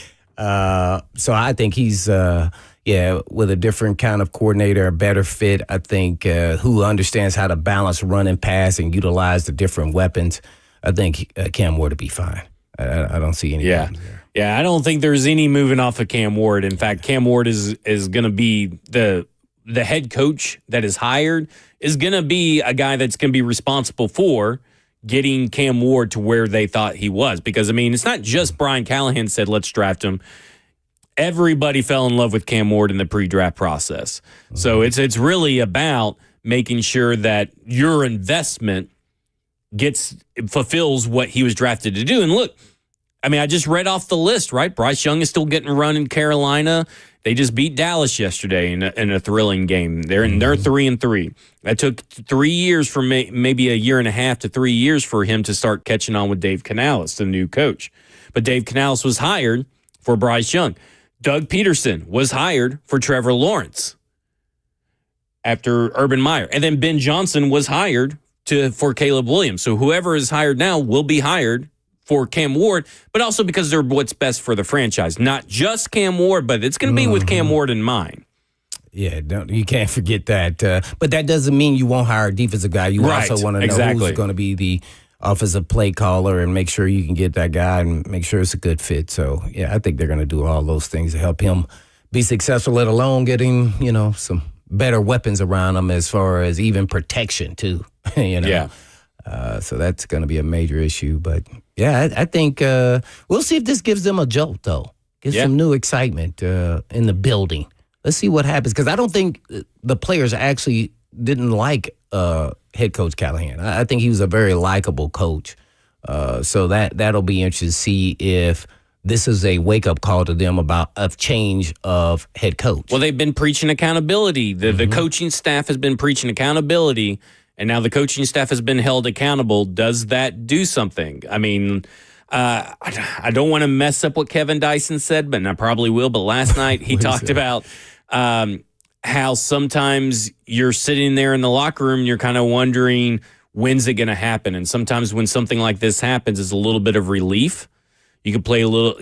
So I think he's with a different kind of coordinator, a better fit. I think who understands how to balance run and pass and utilize the different weapons. I think Cam Ward will be fine. I don't see any problems there.
Yeah, I don't think there's any moving off of Cam Ward. In fact, Cam Ward is going to be the head coach that is hired is going to be a guy that's going to be responsible for getting Cam Ward to where they thought he was. Because, I mean, it's not just Brian Callahan said, let's draft him. Everybody fell in love with Cam Ward in the pre-draft process. So it's really about making sure that your investment fulfills what he was drafted to do. And look, I mean, I just read off the list, right? Bryce Young is still getting run in Carolina. They just beat Dallas yesterday in a thrilling game. They're 3-3. That took 3 years for maybe a year and a half to 3 years for him to start catching on with Dave Canales, the new coach. But Dave Canales was hired for Bryce Young. Doug Peterson was hired for Trevor Lawrence after Urban Meyer. And then Ben Johnson was hired for Caleb Williams. So whoever is hired now will be hired for Cam Ward, but also because they're what's best for the franchise. Not just Cam Ward, but it's going to be with Cam Ward in mind.
Yeah, you can't forget that. But that doesn't mean you won't hire a defensive guy. You also want to know who's going to be the offensive play caller and make sure you can get that guy and make sure it's a good fit. So, yeah, I think they're going to do all those things to help him be successful, let alone getting, some better weapons around him as far as even protection, too.
Yeah.
So that's going to be a major issue. But, yeah, I think we'll see if this gives them a jolt, though. Get
Yeah.
some new excitement in the building. Let's see what happens, because I don't think the players actually didn't like head coach Callahan. I think he was a very likable coach. So that'll be interesting to see if this is a wake-up call to them about a change of head coach.
Well, they've been preaching accountability. The coaching staff has been preaching accountability, and now the coaching staff has been held accountable. Does that do something? I mean, I don't want to mess up what Kevin Dyson said, but and I probably will. But last night he talked about how sometimes you're sitting there in the locker room and you're kind of wondering, when's it going to happen? And sometimes when something like this happens, it's a little bit of relief. You could play a little,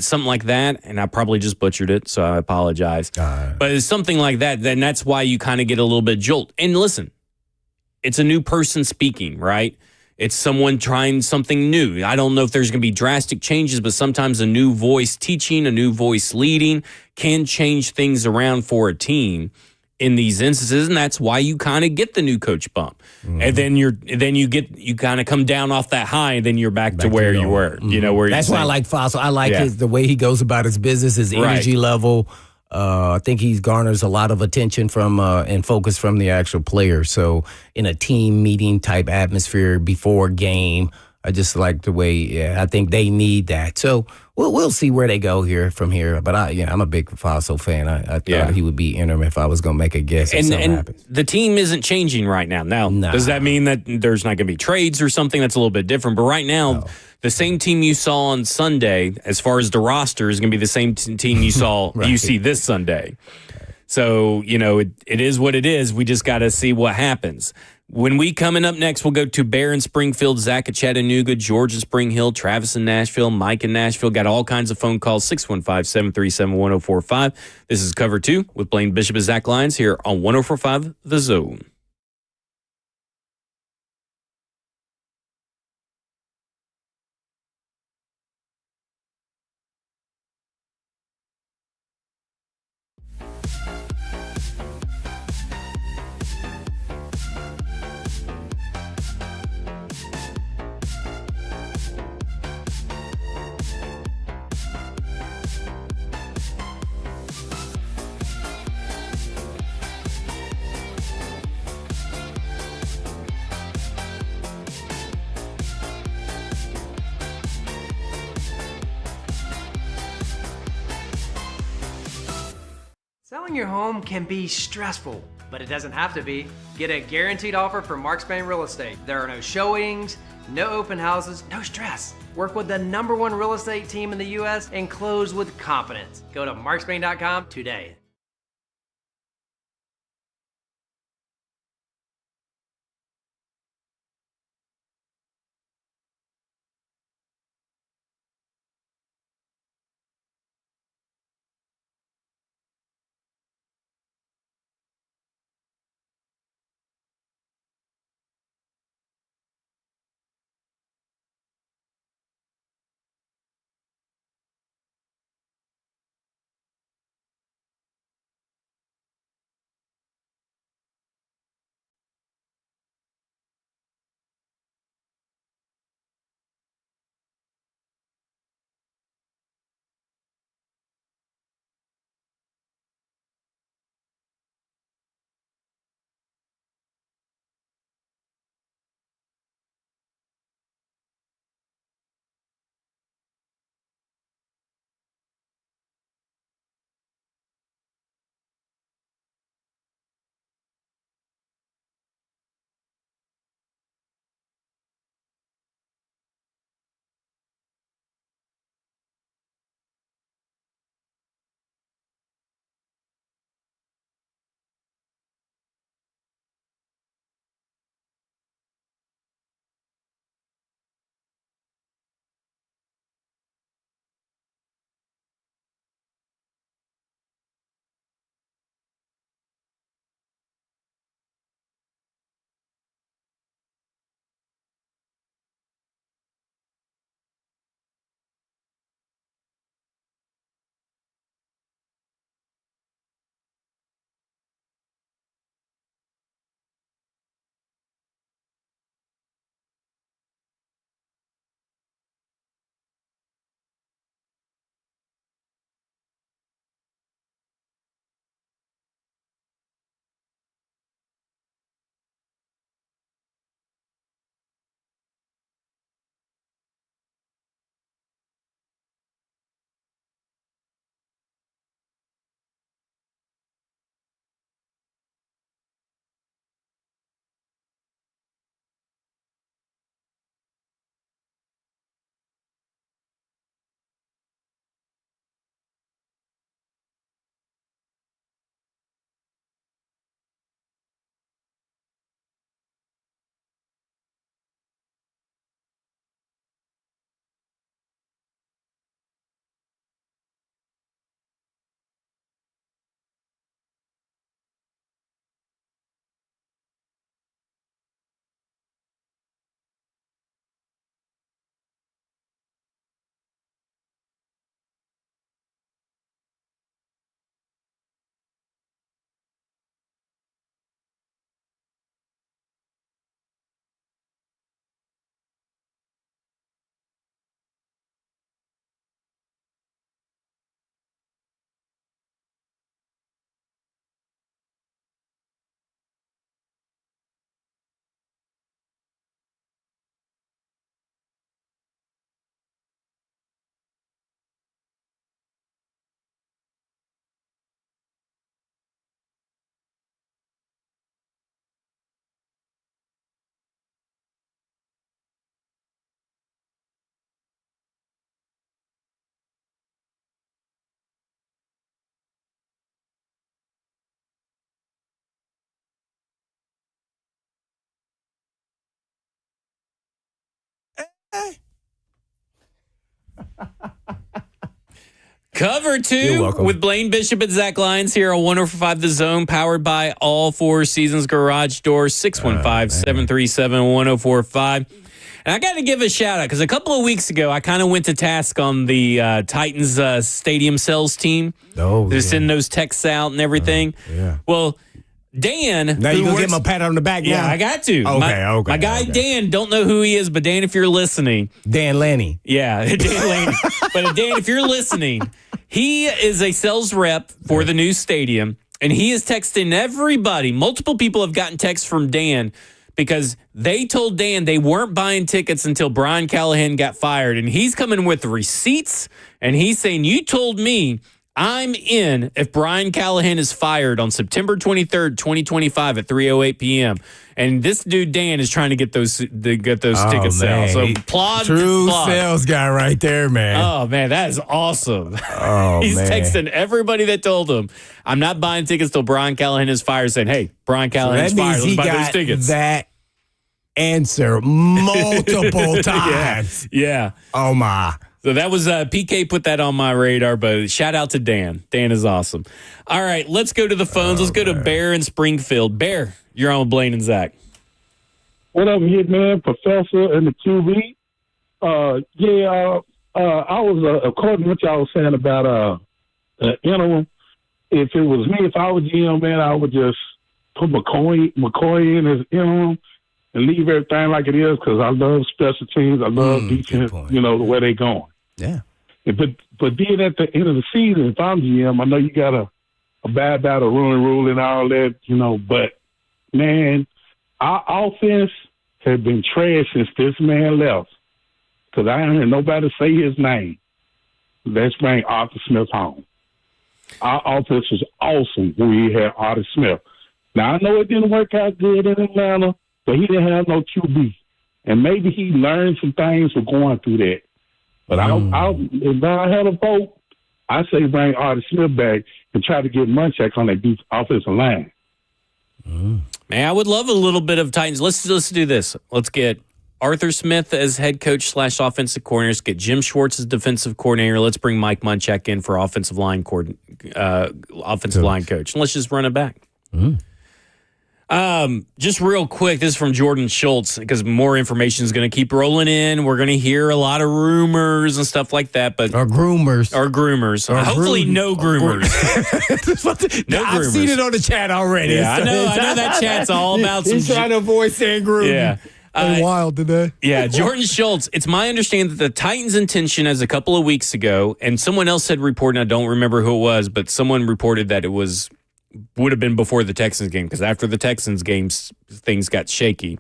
something like that. And I probably just butchered it, so I apologize. But it's something like that. Then that's why you kind of get a little bit jolt. And listen, it's a new person speaking, right? It's someone trying something new. I don't know if there's going to be drastic changes, but sometimes a new voice teaching, a new voice leading can change things around for a team in these instances, and that's why you kind of get the new coach bump. And then you kind of come down off that high, and then you're back to where you were. Where
that's why I like Fossil. I like the way he goes about his business, his energy level. I think he garners a lot of attention from and focus from the actual players. So in a team meeting type atmosphere before game, I just like the way. I think they need that. So we'll see where they go from here. But I'm a big Fossil fan. I thought he would be interim if I was going to make a guess. If something happens.
The team isn't changing right now. Now, does that mean that there's not going to be trades or something that's a little bit different? But right now, the same team you saw on Sunday, as far as the roster, is going to be the same team you saw you see this Sunday. So, it is what it is. We just got to see what happens. When we coming up next, we'll go to Bear in Springfield, Zach at Chattanooga, George in Spring Hill, Travis in Nashville, Mike in Nashville. Got all kinds of phone calls, 615-737-1045. This is Cover 2 with Blaine Bishop and Zach Lyons here on 1045 The Zone.
Selling your home can be stressful, but it doesn't have to be. Get a guaranteed offer from Mark Spain Real Estate. There are no showings, no open houses, no stress. Work with the #1 real estate team in the U.S. and close with confidence. Go to markspain.com today.
Cover 2 with Blaine Bishop and Zach Lyons here on 104.5 The Zone, powered by All Four Seasons Garage Doors, 615-737-1045. And I got to give a shout out because a couple of weeks ago, I kind of went to task on the Titans stadium sales team. They're sending those texts out and everything. Well, Dan.
Now you gonna give him a pat on the back now?
Yeah, I got to.
Okay.
My guy Dan, don't know who he is, but Dan, if you're listening.
Dan Lanny.
Yeah, Dan Lanny. But Dan, if you're listening, he is a sales rep for the new stadium, and he is texting everybody. Multiple people have gotten texts from Dan because they told Dan they weren't buying tickets until Brian Callahan got fired, and he's coming with receipts, and he's saying, you told me I'm in if Brian Callahan is fired on September 23rd, 2025 at 3:08 p.m. And this dude, Dan, is trying to get those tickets out. So applaud.
True sales guy right there, man.
Oh, man, that is awesome. He's
man.
texting everybody that told him, I'm not buying tickets till Brian Callahan is fired, saying, hey, Brian Callahan is fired. Let's buy those tickets.
That answer multiple times.
Yeah.
Oh, my.
So that was PK put that on my radar, but shout out to Dan. Dan is awesome. All right, let's go to the phones. Let's go to Bear in Springfield. Bear, you're on with Blaine and Zach.
What up, Hitman, Professor, and the QB? I was, according to what y'all was saying about interim, if it was me, if I was GM, man, I would just put McCoy in as interim and leave everything like it is because I love special teams. I love defense, the way they going.
Yeah.
But then at the end of the season, if I'm GM, I know you got a bad about a rule and all that, but, man, our offense has been trash since this man left because I ain't heard nobody say his name. Let's bring Arthur Smith home. Our offense was awesome when we had Arthur Smith. Now, I know it didn't work out good in Atlanta, but he didn't have no QB. And maybe he learned some things for going through that. But if I had a vote, I say bring Arthur Smith back and try to get Munchak on that offensive line.
Man, I would love a little bit of Titans. Let's do this. Let's get Arthur Smith as head coach / offensive coordinator. Let's get Jim Schwartz as defensive coordinator. Let's bring Mike Munchak in for offensive line coach. And let's just run it back. Just real quick, this is from Jordan Schultz because more information is going to keep rolling in. We're going to hear a lot of rumors and stuff like that. But
Our groomers.
Hopefully no groomers. No
I've
groomers.
seen it on the chat already.
Yeah, I know that chat's all about some
He's trying to avoid saying groom.
Yeah.
They wild today.
Yeah, Jordan Schultz. It's my understanding that the Titans' intention as a couple of weeks ago, and someone else had reported, and I don't remember who it was, but someone reported that it would have been before the Texans game because after the Texans games, things got shaky,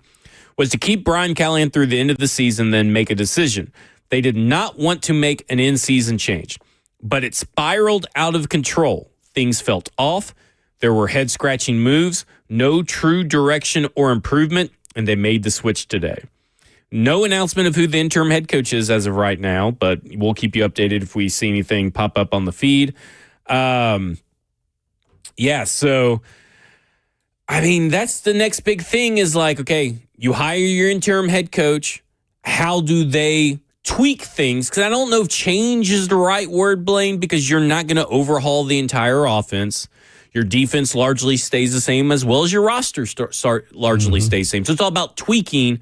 was to keep Brian Callahan through the end of the season, then make a decision. They did not want to make an in-season change, but it spiraled out of control. Things felt off. There were head-scratching moves, no true direction or improvement, and they made the switch today. No announcement of who the interim head coach is as of right now, but we'll keep you updated if we see anything pop up on the feed. Yeah, so, I mean, that's the next big thing is like, okay, you hire your interim head coach. How do they tweak things? Because I don't know if change is the right word, Blaine, because you're not going to overhaul the entire offense. Your defense largely stays the same as well as your roster largely stays the same. So it's all about tweaking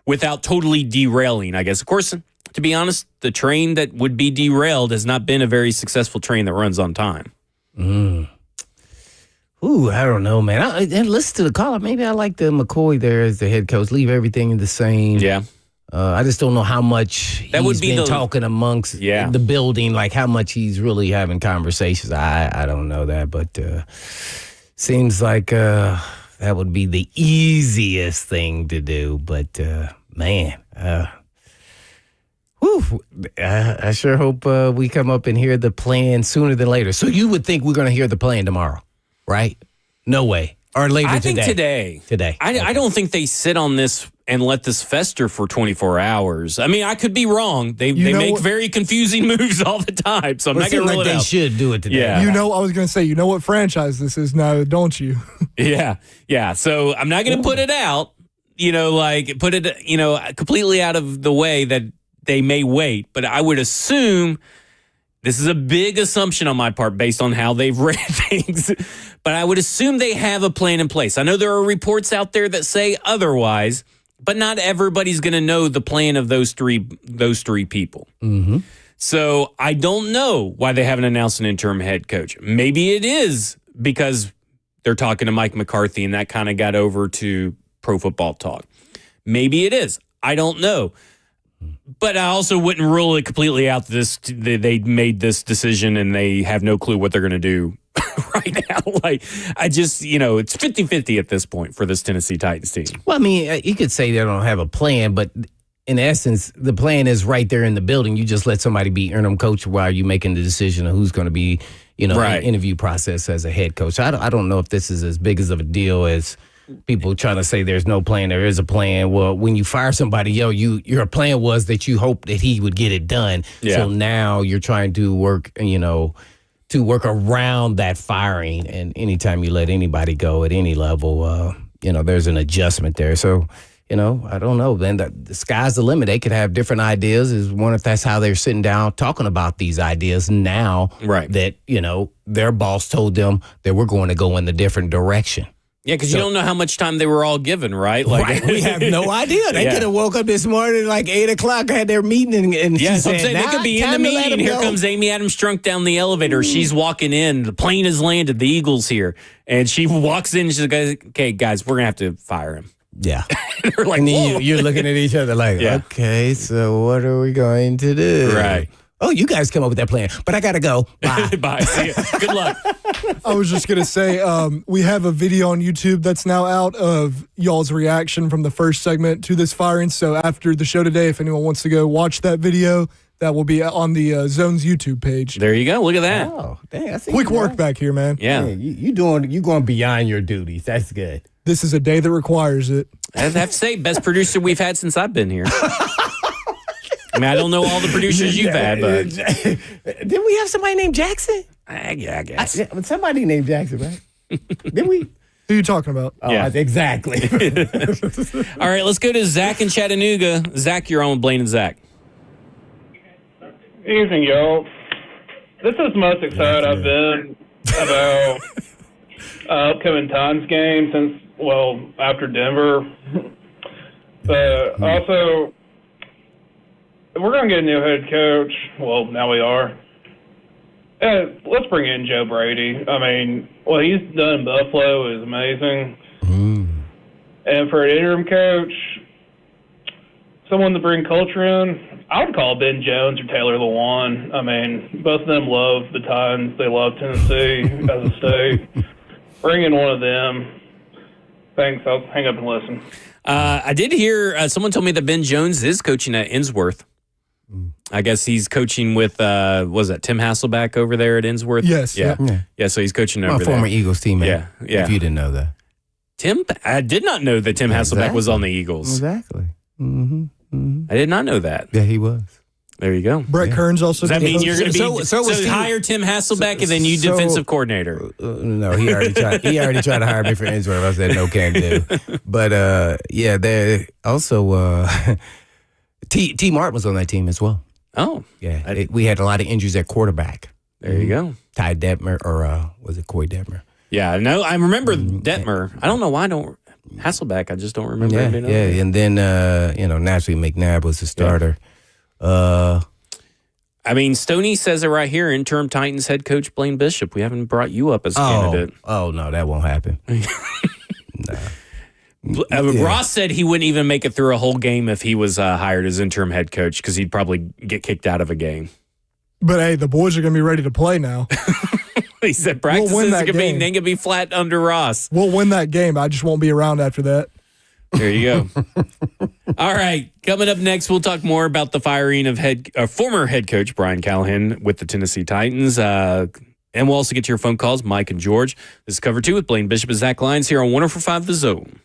without totally derailing, I guess. Of course, to be honest, the train that would be derailed has not been a very successful train that runs on time.
Ooh, I don't know, man. And listen to the caller. Maybe I like the McCoy there as the head coach. Leave everything the same.
Yeah.
I just don't know how much he's been talking amongst the building, like how much he's really having conversations. I don't know that, but seems like that would be the easiest thing to do. But, man, I sure hope we come up and hear the plan sooner than later. So you would think we're going to hear the plan tomorrow, right? No way. Or later today.
I think today.
Today.
I don't think they sit on this and let this fester for 24 hours. I mean, I could be wrong. They make very confusing moves all the time, so I'm not going to rule it out.
They should do it today.
Yeah.
I was going to say, what franchise this is now, don't you?
Yeah. So I'm not going to put it out. like put it, completely out of the way that they may wait. But I would assume, this is a big assumption on my part based on how they've read things, but I would assume they have a plan in place. I know there are reports out there that say otherwise, but not everybody's going to know the plan of those three people.
Mm-hmm.
So I don't know why they haven't announced an interim head coach. Maybe it is because they're talking to Mike McCarthy and that kind of got over to Pro Football Talk. Maybe it is. I don't know. But I also wouldn't rule it completely out they made this decision and they have no clue what they're going to do right now. Like, I just, it's 50-50 at this point for this Tennessee Titans team.
Well, I mean, you could say they don't have a plan, but in essence, the plan is right there in the building. You just let somebody be interim coach while you're making the decision of who's going to be,
Right.
an interview process as a head coach. I don't know if this is as big as of a deal as people trying to say there's no plan. There is a plan. Well, when you fire somebody, your plan was that you hope that he would get it done.
Yeah.
So now you're trying to work, to work around that firing. And anytime you let anybody go at any level, there's an adjustment there. So, I don't know. Then the sky's the limit. They could have different ideas. Is one if that's how they're sitting down talking about these ideas now.
Right.
That their boss told them that we're going to go in a different direction.
Yeah, because you don't know how much time they were all given, right? Like,
Right. We have no idea. They could have woke up this morning like 8 o'clock, had their meeting, and
yeah,
she
so I'm
said,
saying they could be in the meeting. Here comes Amy Adams Strunk down the elevator. She's walking in. The plane has landed. The Eagles here. And she walks in. She's like, okay, guys, we're going to have to fire him.
Yeah.
They're like,
And then
whoa.
you're looking at each other like,
Yeah.
okay, so what are we going to do?
Right.
Oh, you guys come up with that plan, but I got to go. Bye.
Bye. See ya. Good luck.
I was just going to say, we have a video on YouTube that's now out of y'all's reaction from the first segment to this firing. So after the show today, if anyone wants to go watch that video, that will be on the Zone's YouTube page.
There you go. Look at that.
Oh, dang. I see
Quick
you,
work
man.
back here, man.
Yeah.
You going beyond your duties. That's good.
This is a day that requires it.
I have to say, best producer we've had since I've been here. I mean, I don't know all the producers you've had, but
Didn't we have somebody named Jackson?
I guess.
Somebody named Jackson, right? Didn't we?
Who are you talking about?
Oh,
Yeah.
exactly.
All right, let's go to Zach in Chattanooga. Zach, you're on with Blaine and Zach.
Evening, y'all. This is the most excited I've been about upcoming Titans game since, after Denver. But also, we're going to get a new head coach. Well, now we are. Let's bring in Joe Brady. I mean, what he's done in Buffalo is amazing. And for an interim coach, someone to bring culture in, I would call Ben Jones or Taylor Lewan. I mean, both of them love the Titans. They love Tennessee as a state. Bring in one of them. Thanks. I'll hang up and listen.
I did hear someone told me that Ben Jones is coaching at Innsworth. I guess he's coaching with, was that Tim Hasselback over there at Innsworth?
Yes.
Yeah.
Yeah.
Yeah, so he's coaching
My
over there.
former Eagles teammate.
Yeah, yeah.
If you didn't know that.
I did not know that Tim Hasselback was on the Eagles.
Exactly. Mm-hmm.
I did not know that.
Yeah, he was.
There you go.
Brett Kearns also.
Does that mean
coach.
you're going to be
So was Steve-
hire Tim Hasselback and then you
so-
defensive coordinator?
No, he already tried. He already tried to hire me for Innsworth. I said no, can't do. But there also T. Martin was on that team as well.
Oh,
Yeah, we had a lot of injuries at quarterback.
there you go.
Ty Detmer, or was it Coy Detmer?
Yeah, no, I remember Detmer. I don't know why I don't Hasselback. I just don't remember.
Yeah,
anybody
yeah.
else.
And then naturally McNabb was the starter.
I mean, Stoney says it right here. Interim Titans head coach Blaine Bishop. We haven't brought you up as a candidate.
Oh no, that won't happen.
Ross said he wouldn't even make it through a whole game if he was hired as interim head coach because he'd probably get kicked out of a game.
But hey, the boys are going to be ready to play now.
He said practices
win that
are
game.
going to be flat under Ross.
We'll win that game. I just won't be around after that.
There you go. All right. Coming up next, we'll talk more about the firing of former head coach Brian Callahan with the Tennessee Titans. And we'll also get to your phone calls, Mike and George. This is Cover 2 with Blaine Bishop and Zach Lyons here on 104.5 The Zone.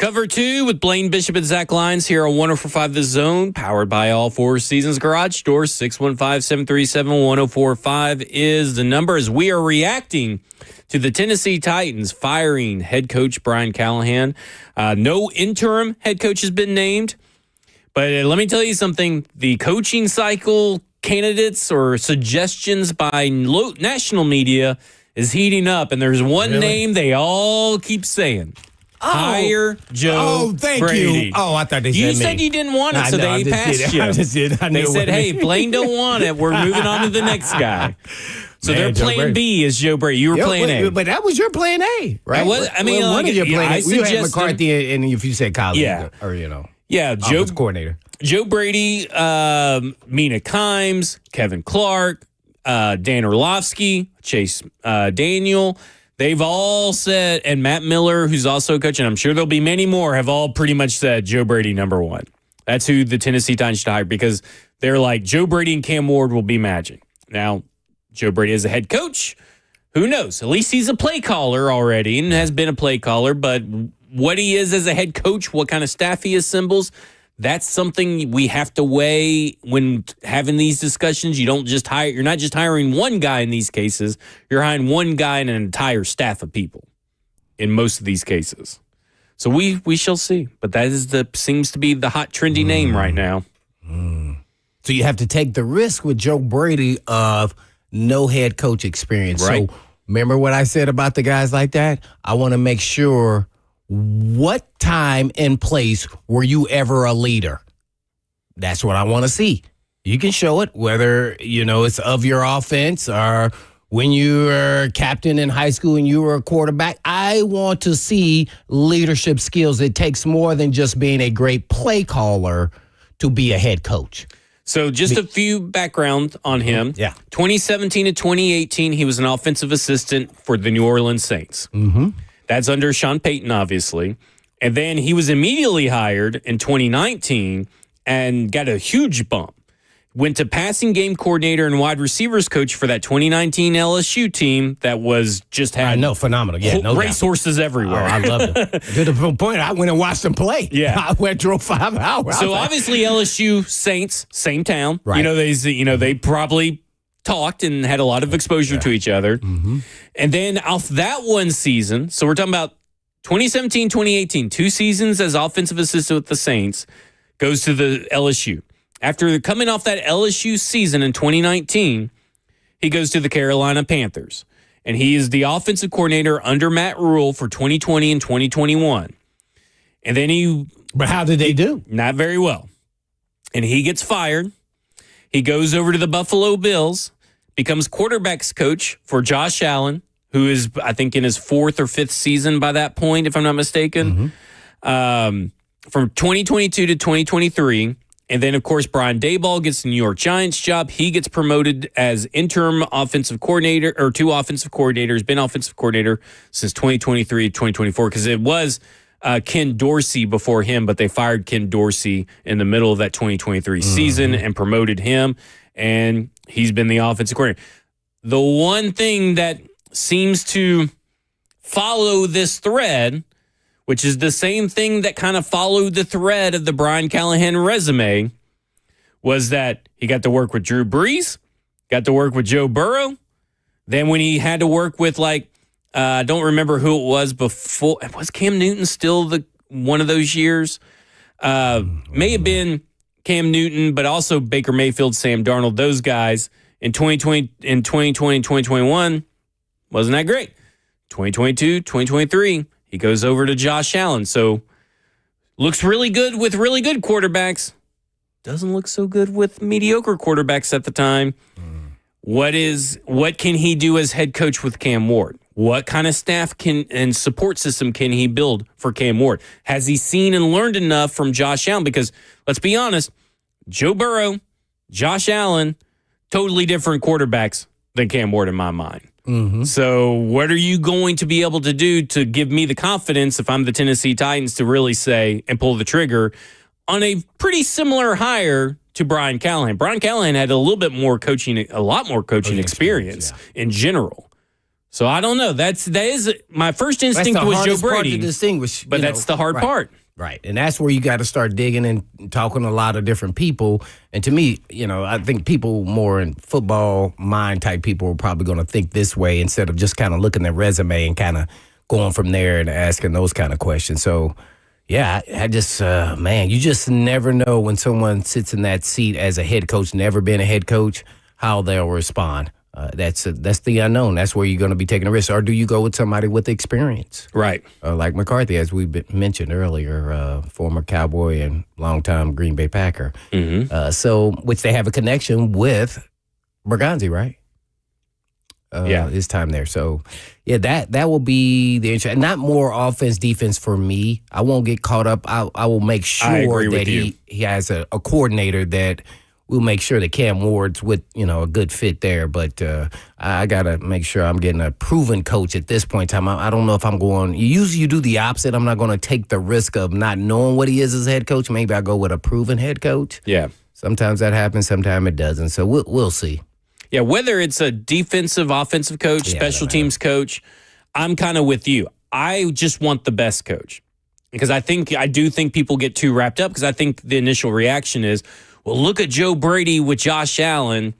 Cover 2 with Blaine Bishop and Zach Lyons here on 104.5 The Zone, powered by All Four Seasons Garage Door. 615-737-1045 is the number as we are reacting to the Tennessee Titans firing head coach Brian Callahan. No interim head coach has been named, but let me tell you something. The coaching cycle candidates or suggestions by national media is heating up, and there's one name they all keep saying. Hire Joe
thank
Brady.
you. Oh, I thought they said
You
me.
said you didn't want it, so they passed you.
I just did.
They said, hey, Blaine don't want it. We're moving on to the next guy. So their
Joe
plan
Brady.
B is Joe Brady. You were playing A.
But that was your plan A, right?
One of your
plan A. You had McCarthy, and if you said college,
Yeah.
or
Joe
coordinator.
Joe Brady, Mina Kimes, Kevin Clark, Dan Orlovsky, Chase Daniel. They've all said, and Matt Miller, who's also a coach, and I'm sure there'll be many more, have all pretty much said Joe Brady number one. That's who the Tennessee Titans should hire because they're like, Joe Brady and Cam Ward will be magic. Now, Joe Brady is a head coach. Who knows? At least he's a play caller already and has been a play caller, but what he is as a head coach, what kind of staff he assembles, that's something we have to weigh when having these discussions. You're not just hiring one guy in these cases. You're hiring one guy and an entire staff of people in most of these cases. So we shall see. But that seems to be the hot trendy name right now.
So you have to take the risk with Joe Brady of no head coach experience.
Right.
So remember what I said about the guys like that? I want to make sure, what time and place were you ever a leader? That's what I want to see. You can show it, whether, it's of your offense or when you were captain in high school and you were a quarterback. I want to see leadership skills. It takes more than just being a great play caller to be a head coach.
So just a few background on him.
Yeah.
2017 to 2018, he was an offensive assistant for the New Orleans Saints. Mm-hmm. That's under Sean Payton, obviously. And then he was immediately hired in 2019 and got a huge bump. Went to passing game coordinator and wide receivers coach for that 2019 LSU team that was just had
phenomenal. Yeah, no
racehorses everywhere.
Oh, I loved it. To the point, I went and watched them play.
Yeah.
I drove 5 hours.
So obviously LSU Saints, same town.
Right.
They probably talked and had a lot of exposure to each other. Mm-hmm. And then off that one season, so we're talking about 2017, 2018, 2 seasons as offensive assistant with the Saints, goes to the LSU. After coming off that LSU season in 2019, he goes to the Carolina Panthers. And he is the offensive coordinator under Matt Rule for 2020 and 2021. And then
But how did they do?
Not very well. And he gets fired. He goes over to the Buffalo Bills, becomes quarterbacks coach for Josh Allen, who is, I think, in his 4th or 5th season by that point, if I'm not mistaken. Mm-hmm. From 2022 to 2023. And then, of course, Brian Daboll gets the New York Giants job. He gets promoted as interim offensive coordinator, or 2 offensive coordinators, been offensive coordinator since 2023 to 2024, because it was Ken Dorsey before him, but they fired Ken Dorsey in the middle of that 2023 season and promoted him, and he's been the offensive coordinator. The one thing that seems to follow this thread, which is the same thing that kind of followed the thread of the Brian Callahan resume, was that he got to work with Drew Brees, got to work with Joe Burrow. Then when he had to work with, I don't remember who it was before. Was Cam Newton still one of those years? May have been Cam Newton, but also Baker Mayfield, Sam Darnold, those guys. In 2020, 2021, wasn't that great. 2022, 2023, he goes over to Josh Allen. So looks really good with really good quarterbacks. Doesn't look so good with mediocre quarterbacks at the time. What can he do as head coach with Cam Ward? What kind of staff and support system can he build for Cam Ward? Has he seen and learned enough from Josh Allen? Because let's be honest, Joe Burrow, Josh Allen, totally different quarterbacks than Cam Ward in my mind. Mm-hmm. So what are you going to be able to do to give me the confidence, if I'm the Tennessee Titans, to really say and pull the trigger on a pretty similar hire to Brian Callahan? Brian Callahan had a lot more coaching experience in general. So I don't know. That is my first instinct was Joe Brady.
Part to distinguish,
but that's the hard part.
Right. And that's where you got to start digging and talking to a lot of different people. And to me, I think people more in football mind type people are probably going to think this way instead of just kind of looking at resume and kind of going from there and asking those kind of questions. So, yeah, I just, man, you just never know when someone sits in that seat as a head coach, never been a head coach, how they'll respond. That's the unknown. That's where you're going to be taking a risk. Or do you go with somebody with experience?
Right.
Like McCarthy, as we mentioned earlier, former Cowboy and longtime Green Bay Packer.
Mm-hmm.
So, which they have a connection with Berganzi, right? His time there. So, yeah, that will be the interest. Not more offense, defense for me. I won't get caught up. I will make sure that he has a coordinator that we'll make sure that Cam Ward's with, a good fit there. But I got to make sure I'm getting a proven coach at this point in time. I don't know if I'm going – usually you do the opposite. I'm not going to take the risk of not knowing what he is as a head coach. Maybe I go with a proven head coach.
Yeah.
Sometimes that happens. Sometimes it doesn't. So we'll see.
Yeah, whether it's a defensive, offensive coach, special teams coach, I'm kind of with you. I just want the best coach because I do think people get too wrapped up because I think the initial reaction is, well, look at Joe Brady with Josh Allen,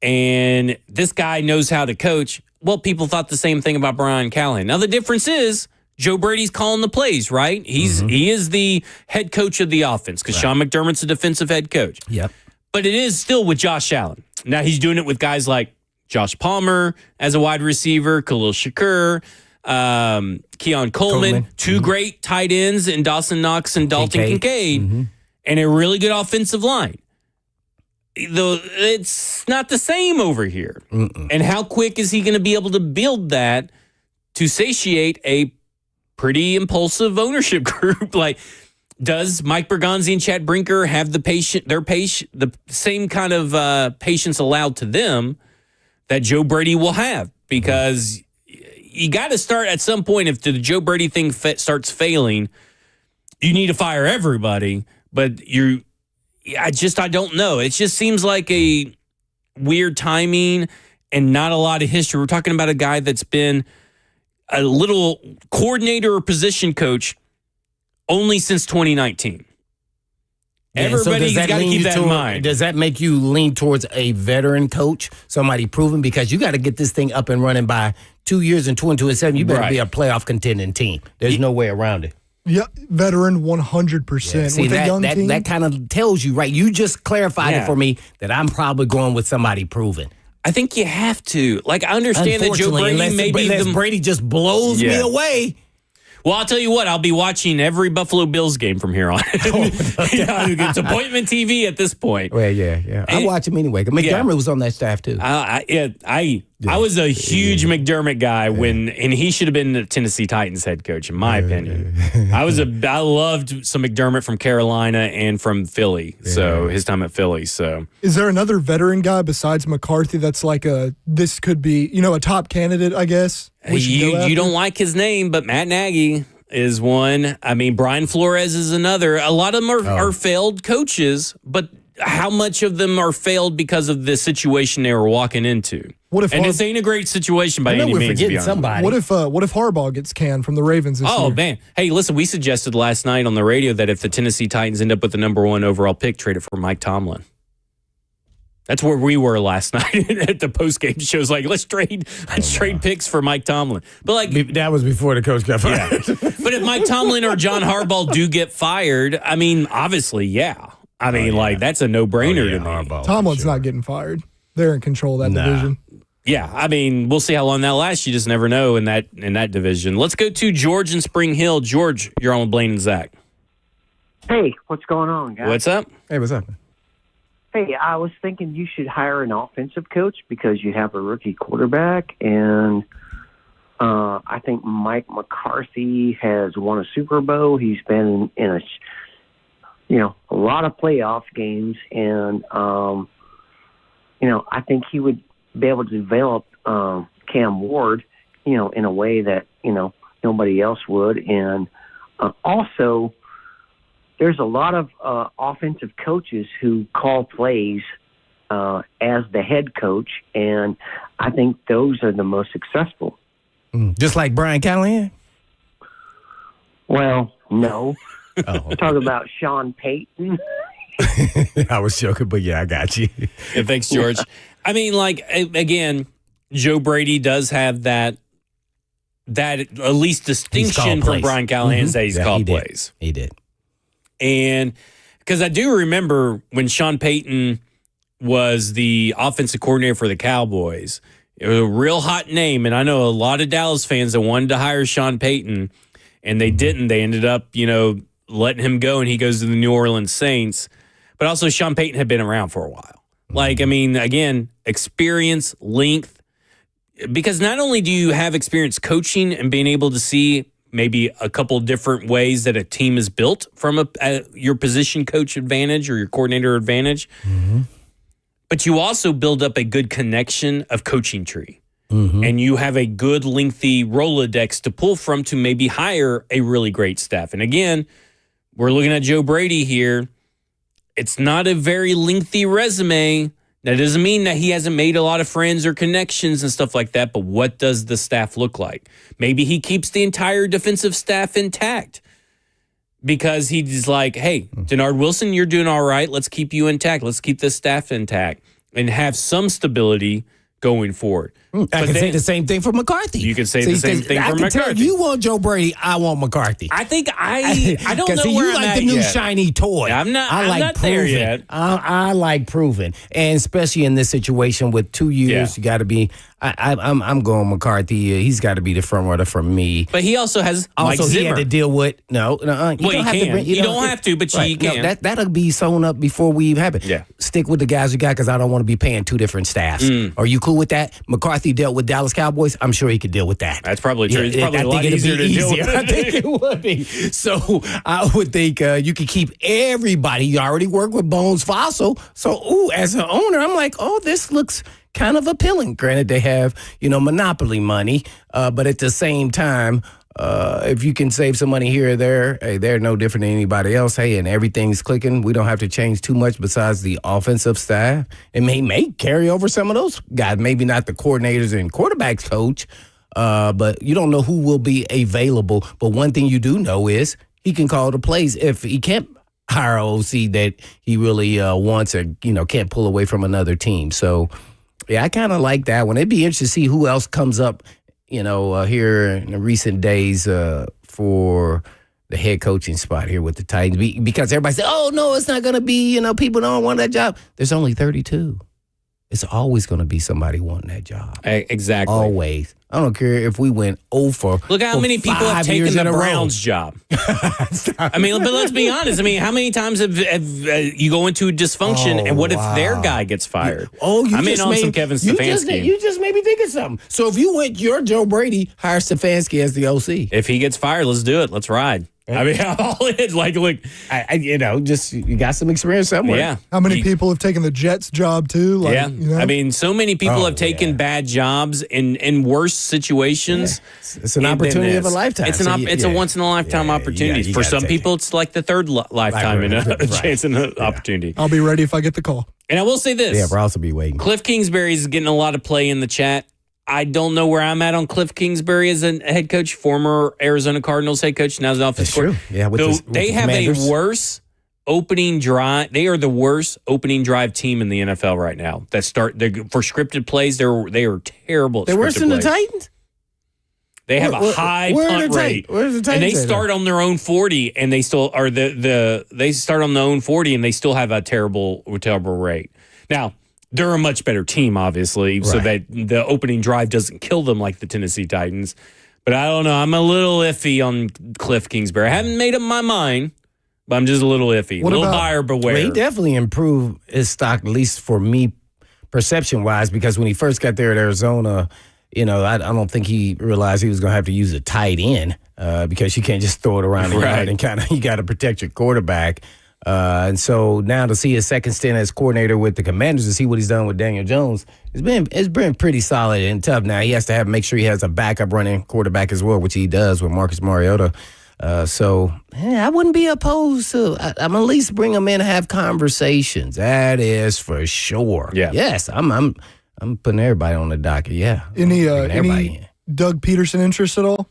and this guy knows how to coach. Well, people thought the same thing about Brian Callahan. Now, the difference is Joe Brady's calling the plays, right? He is the head coach of the offense because Sean McDermott's a defensive head coach.
Yep.
But it is still with Josh Allen. Now, he's doing it with guys like Josh Palmer as a wide receiver, Khalil Shakur, Keon Coleman, two great tight ends in Dawson Knox and Dalton Kincaid, and a really good offensive line. Though it's not the same over here. And how quick is he going to be able to build that to satiate a pretty impulsive ownership group? Like, does Mike Berganzi and Chad Brinker have the same kind of patience allowed to them that Joe Brady will have? Because you got to start at some point. If the Joe Brady thing starts failing, you need to fire everybody. But I don't know. It just seems like a weird timing and not a lot of history. We're talking about a guy that's been a little coordinator or position coach only since 2019. Everybody's got to keep that in mind.
Does that make you lean towards a veteran coach, somebody proven? Because you got to get this thing up and running by 2 years and 2-7. You better be a playoff contending team. There's no way around it.
Yeah, veteran 100%.
Yeah. See,
with a young team.
That kind of tells you, right? You just clarified it for me that I'm probably going with somebody proven.
I think you have to. Like, I understand that Joe Brady
unless Brady just blows me away.
Well, I'll tell you what, I'll be watching every Buffalo Bills game from here on. It's appointment TV at this point.
Well, yeah. I watch him anyway. McDermott was on that staff, too.
I was a huge McDermott guy and he should have been the Tennessee Titans head coach, in my opinion. I loved some McDermott from Carolina and from Philly, so his time at Philly. So,
is there another veteran guy besides McCarthy that's like this could be, a top candidate, I guess?
You don't like his name, but Matt Nagy is one. I mean, Brian Flores is another. A lot of them are failed coaches, but how much of them are failed because of the situation they were walking into? This ain't a great situation by any means.
Forgetting somebody.
What if Harbaugh gets canned from the Ravens this year?
Oh, man. Hey, listen, we suggested last night on the radio that if the Tennessee Titans end up with the number 1 overall pick, trade it for Mike Tomlin. That's where we were last night at the postgame shows. Like, let's trade picks for Mike Tomlin. But
that was before the coach got fired.
Yeah. But if Mike Tomlin or John Harbaugh do get fired, I mean, obviously, yeah. I mean, that's a no-brainer to me.
Harbaugh,
Tomlin's not getting fired. They're in control of that division.
Yeah, I mean, we'll see how long that lasts. You just never know in that division. Let's go to George in Spring Hill. George, you're on with Blaine and Zach.
Hey, what's going on, guys?
What's up?
Hey, what's up?
Hey, I was thinking you should hire an offensive coach because you have a rookie quarterback, and I think Mike McCarthy has won a Super Bowl. He's been in a lot of playoff games, and I think he would be able to develop Cam Ward, in a way that nobody else would, and also. There's a lot of offensive coaches who call plays as the head coach, and I think those are the most successful.
Just like Brian Callahan?
Well, no.
Oh,
Talk about Sean Payton.
I was joking, but yeah, I got you.
Yeah, thanks, George. I mean, like, again, Joe Brady does have that at least distinction from
plays.
Brian Callahan that he's called
he did.
plays.
He did.
And because I do remember when Sean Payton was the offensive coordinator for the Cowboys, it was a real hot name. And I know a lot of Dallas fans that wanted to hire Sean Payton, and they didn't. They ended up, letting him go, and he goes to the New Orleans Saints. But also, Sean Payton had been around for a while. Like, I mean, again, experience, length. Because not only do you have experience coaching and being able to see maybe a couple different ways that a team is built from your position coach advantage or your coordinator advantage, but you also build up a good connection of coaching tree. And you have a good, lengthy Rolodex to pull from to maybe hire a really great staff. And again, we're looking at Joe Brady here. It's not a very lengthy resume. That doesn't mean that he hasn't made a lot of friends or connections and stuff like that, but what does the staff look like? Maybe he keeps the entire defensive staff intact because he's like, hey, Denard Wilson, you're doing all right. Let's keep you intact. Let's keep the staff intact and have some stability going forward.
I can say the same thing for McCarthy.
You can say the same thing for McCarthy.
You want Joe Brady, I want McCarthy.
I think I don't know where
you
I'm
like
at
the new
yet.
shiny toy.
I'm not
proven.
there yet.
I like proven, and especially in this situation with 2 years, you got to be. I'm going McCarthy. He's got to be the front runner for me.
But he also has Mike
Also, he
Zimmer.
had to deal with
You can. You don't have to, but you can.
That'll be sewn up before we even have it.
Yeah.
Stick with the guys we got because I don't want to be paying two different staffs. Are you cool with that? McCarthy dealt with Dallas Cowboys. I'm sure he could deal with that.
That's probably true. It's probably a lot easier to deal with.
I think it would be. So I would think you could keep everybody. You already work with Bones Fossil. So, as an owner, I'm like, this looks kind of appealing. Granted, they have, monopoly money. But at the same time, if you can save some money here or there, hey, they're no different than anybody else. Hey, and everything's clicking. We don't have to change too much besides the offensive staff. It may carry over some of those guys. Maybe not the coordinators and quarterbacks coach, but you don't know who will be available. But one thing you do know is he can call the plays. If he can't hire an OC that he really wants or, can't pull away from another team. So, yeah, I kind of like that one. It'd be interesting to see who else comes up, here in the recent days for the head coaching spot here with the Titans. Because everybody said, oh, no, it's not going to be, people don't want that job. There's only 32. It's always going to be somebody wanting that job.
Exactly.
Always. I don't care if we went over.
Look how many people have taken the Browns job. I mean, but let's be honest. I mean, how many times have you go into dysfunction, and what if their guy gets fired? I'm in on some Kevin Stefanski.
You just made me think of something. So if you went your Joe Brady, hire Stefanski as the OC.
If he gets fired, let's do it. Let's ride. I mean, I'm all in. Like, look,
just you got some experience somewhere.
Yeah.
How many people have taken the Jets job too? Like,
I mean, so many people have taken bad jobs in worse situations.
Yeah. It's an opportunity of a lifetime.
It's a once in a lifetime opportunity. For some people, it's like the third lifetime in a chance and an opportunity.
I'll be ready if I get the call.
And I will say this.
Yeah, we'll also be waiting.
Cliff Kingsbury is getting a lot of play in the chat. I don't know where I'm at on Cliff Kingsbury as a head coach, former Arizona Cardinals head coach, now the offensive coordinator.
True. Yeah,
they have a worse opening drive. They are the worst opening drive team in the NFL right now. For scripted plays, they are terrible.
They're worse than the Titans.
They have a high punt rate.
Where's the Titans?
And they start on their own 40, and they still are they start on their own 40, and they still have a terrible rate. Now, they're a much better team, obviously, so that the opening drive doesn't kill them like the Tennessee Titans. But I don't know. I'm a little iffy on Cliff Kingsbury. I haven't made up my mind, but I'm just a little iffy. A little buyer beware.
Well, he definitely improved his stock, at least for me, perception-wise, because when he first got there at Arizona, I don't think he realized he was going to have to use a tight end because you can't just throw it around the yard and you got to protect your quarterback. And so now to see his second stint as coordinator with the Commanders to see what he's done with Daniel Jones, it's been pretty solid and tough. Now he has to make sure he has a backup running quarterback as well, which he does with Marcus Mariota. So I wouldn't be opposed to. I'm at least bring them in and have conversations. That is for sure.
Yeah.
Yes, I'm putting everybody on the docket. Yeah. Bringing everybody
Any Doug Peterson interest at all?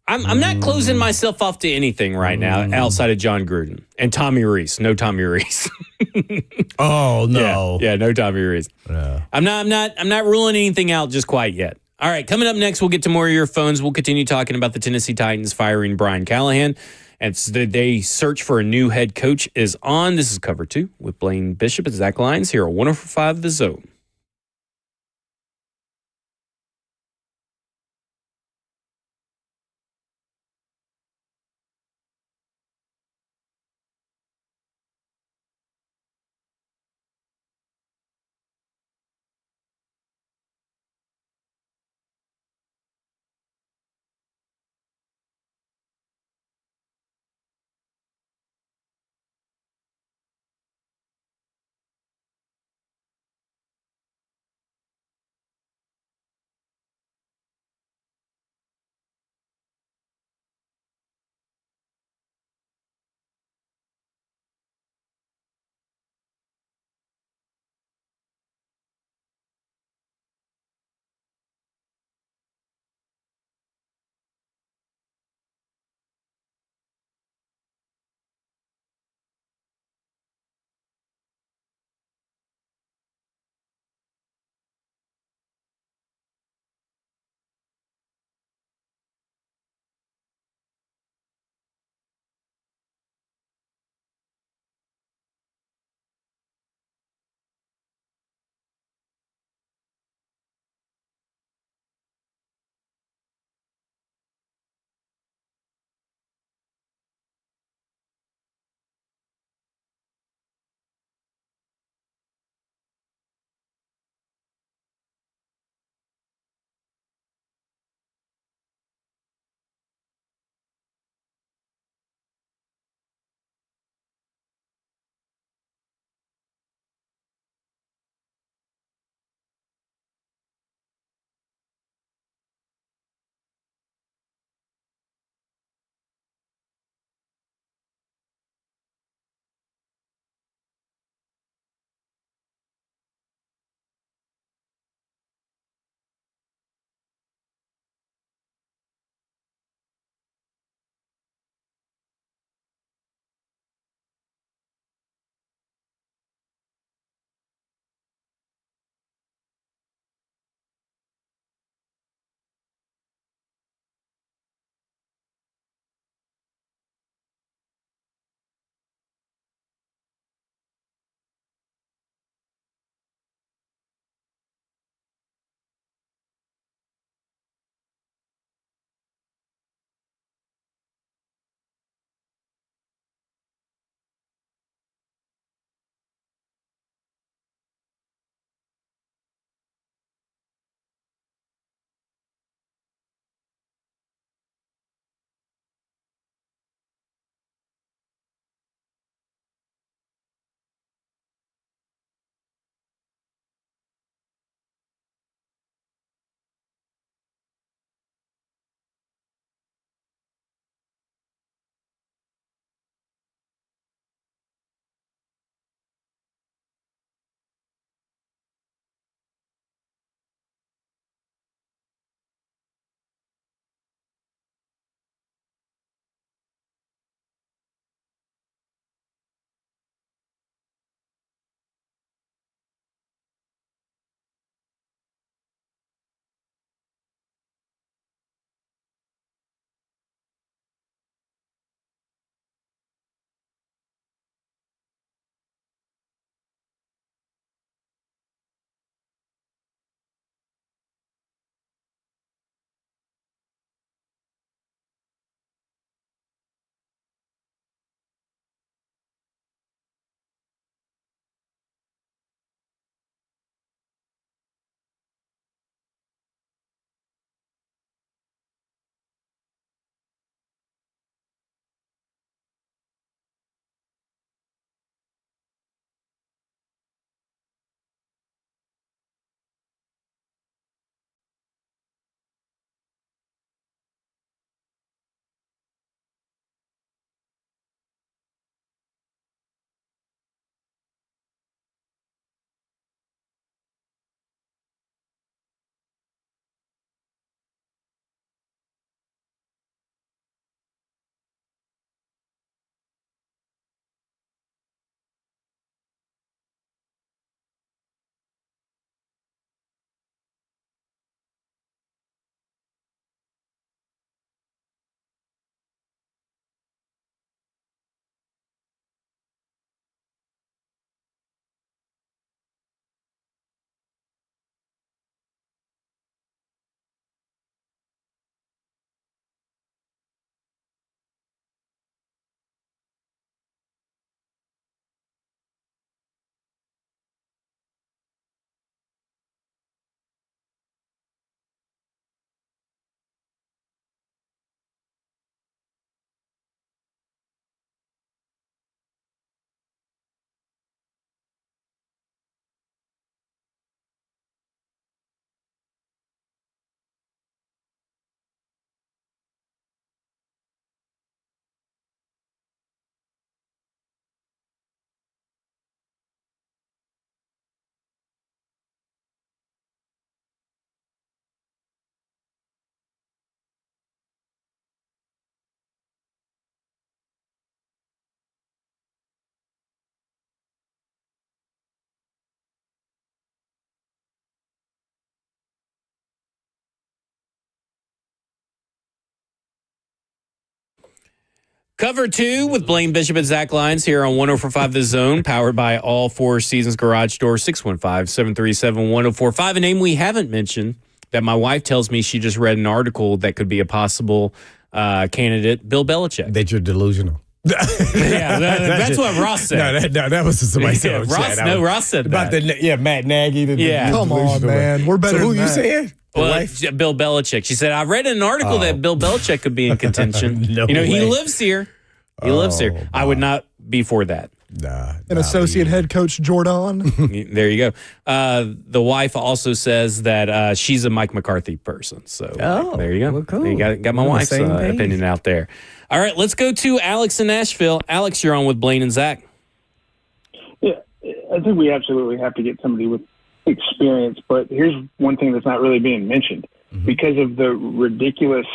I'm not closing myself off to anything right now outside of John Gruden and Tommy Reese. No Tommy Reese.
Oh no.
Yeah, no Tommy Reese.
No.
I'm not ruling anything out just quite yet. All right, coming up next, we'll get to more of your phones. We'll continue talking about the Tennessee Titans firing Brian Callahan. And the search for a new head coach is on. This is Cover 2 with Blaine Bishop and Zach Lyons here on 104.5 The Zone. Cover 2 with Blaine Bishop and Zach Lyons here on 104.5 The Zone, powered by All Four Seasons Garage Door, 615-737-1045. A name we haven't mentioned that my wife tells me she just read an article that could be a possible candidate, Bill Belichick.
That you're delusional.
Yeah, that's what Ross said.
No, that was somebody said.
Ross said
about
that.
Matt Nagy.
Come on, man. We're better
so who
than
you
that.
saying?
Well, Bill Belichick. She said, I read an article that Bill Belichick could be in contention.
No
he
way.
lives here. He lives here. I would not be for that.
An associate head coach, Jordan.
There you go. The wife also says that she's a Mike McCarthy person. So there you go.
Well, cool.
You got my
We're on the
wife's
same page.
opinion out there. All right, let's go to Alex in Nashville. Alex, you're on with Blaine and Zach.
Yeah, I think we absolutely have to get somebody with experience. But here's one thing that's not really being mentioned. Because of the ridiculous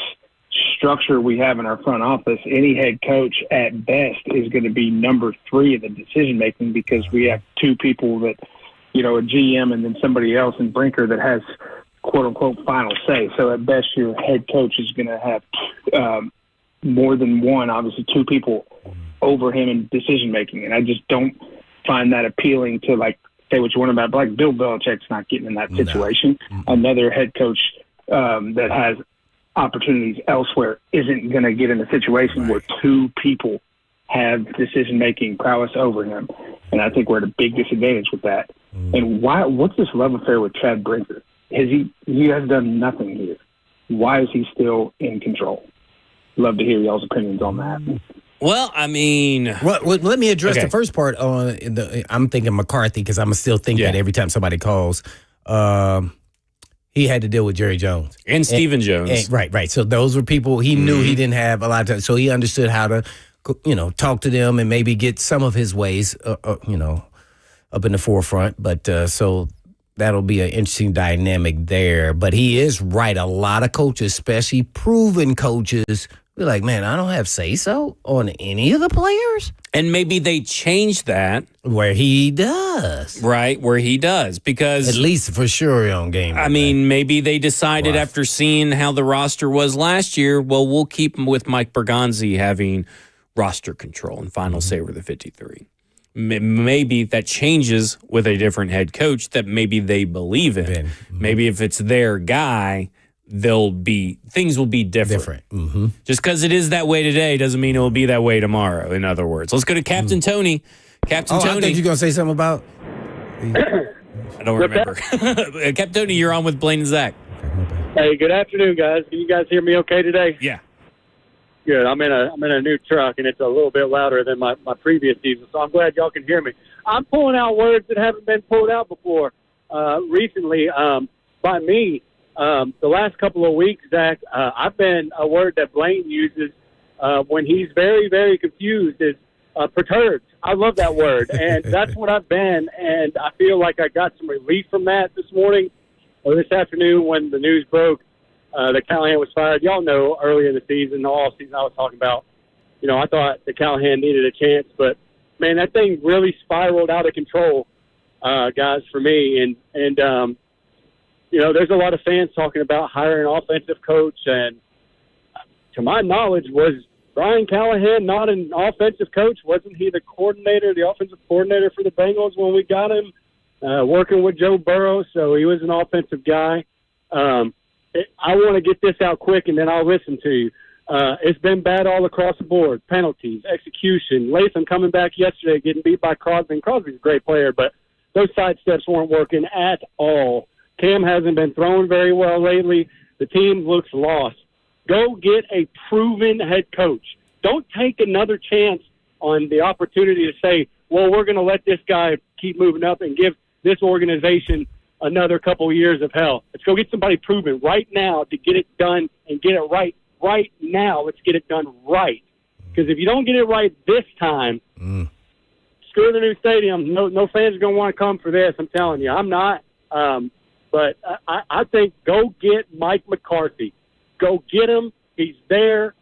structure we have in our front office, any head coach at best is going to be number 3 in the decision making, because we have 2 people that, a GM and then somebody else in Brinker that has quote unquote final say. So at best your head coach is going to have more than one, obviously 2 people over him in decision making. And I just don't find that appealing to say what you want about, but Bill Belichick's not getting in that situation. Another head coach that has opportunities elsewhere isn't going to get in a situation where 2 people have decision-making prowess over him. And I think we're at a big disadvantage with that. And what's this love affair with Chad Brinker? He has done nothing here. Why is he still in control? Love to hear y'all's opinions on that.
Well, I mean...
Well, let me address the first part. I'm thinking McCarthy, because I'm still thinking that every time somebody calls. He had to deal with Jerry Jones.
And Stephen Jones.
Right. So those were people he knew he didn't have a lot of time. So he understood how to, talk to them and maybe get some of his ways, up in the forefront. But so that'll be an interesting dynamic there. But he is right. A lot of coaches, especially proven coaches, be like, man, I don't have say-so on any of the players.
And maybe they change that.
Where he does.
Right, where he does. Because...
At least for sure on game.
I mean, maybe they decided after seeing how the roster was last year, well, we'll keep him with Mike Bergonzi having roster control and final say over the 53. Maybe that changes with a different head coach that maybe they believe in. Maybe if it's their guy... things will be different. Just because it is that way today doesn't mean it will be that way tomorrow, in other words. Let's go to Captain Tony. Captain Tony.
I thought you were going to say something about...
I don't remember. Captain Tony, you're on with Blaine and Zach.
Hey, good afternoon, guys. Can you guys hear me okay today?
Yeah.
Good. I'm in a new truck, and it's a little bit louder than my previous season, so I'm glad y'all can hear me. I'm pulling out words that haven't been pulled out before recently by me. The last couple of weeks, Zach, I've been a word that Blaine uses when he's very, very confused is perturbed. I love that word, and that's what I've been, and I feel like I got some relief from that this morning or this afternoon when the news broke that Callahan was fired. Y'all know early in the season, all season I was talking about, I thought that Callahan needed a chance, but, man, that thing really spiraled out of control, guys, for me, and there's a lot of fans talking about hiring an offensive coach, and to my knowledge, was Brian Callahan not an offensive coach? Wasn't he the offensive coordinator for the Bengals when we got him, working with Joe Burrow? So he was an offensive guy. I want to get this out quick, and then I'll listen to you. It's been bad all across the board. Penalties, execution. Latham coming back yesterday, getting beat by Crosby. And Crosby's a great player, but those side steps weren't working at all. Cam hasn't been throwing very well lately. The team looks lost. Go get a proven head coach. Don't take another chance on the opportunity to say, well, we're going to let this guy keep moving up and give this organization another couple of years of hell. Let's go get somebody proven right now to get it done and get it right now. Let's get it done right. Because if you don't get it right this time, screw the new stadium. No fans are going to want to come for this. I'm telling you. I'm not. But I think go get Mike McCarthy. Go get him. He's there.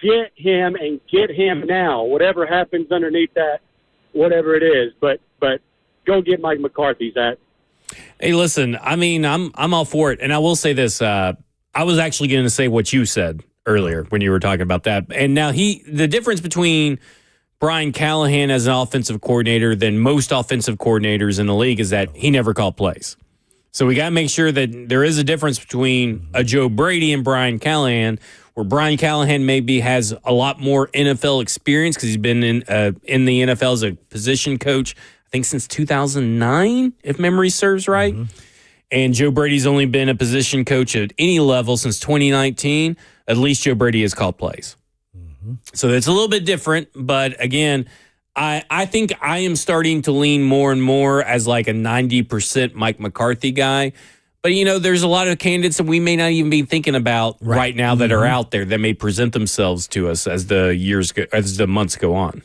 Get him and get him now. Whatever happens underneath that, whatever it is. But go get Mike McCarthy, Zach.
Hey, listen, I mean, I'm all for it. And I will say this. I was actually going to say what you said earlier when you were talking about that. And now the difference between Brian Callahan as an offensive coordinator than most offensive coordinators in the league is that he never called plays. So we got to make sure that there is a difference between a Joe Brady and Brian Callahan, where Brian Callahan maybe has a lot more NFL experience because he's been in the NFL as a position coach, I think since 2009, if memory serves right. And Joe Brady's only been a position coach at any level since 2019. At least Joe Brady has called plays. So it's a little bit different. But again, I think I am starting to lean more and more as like a 90% Mike McCarthy guy. But, there's a lot of candidates that we may not even be thinking about right now that are out there that may present themselves to us as the months go on.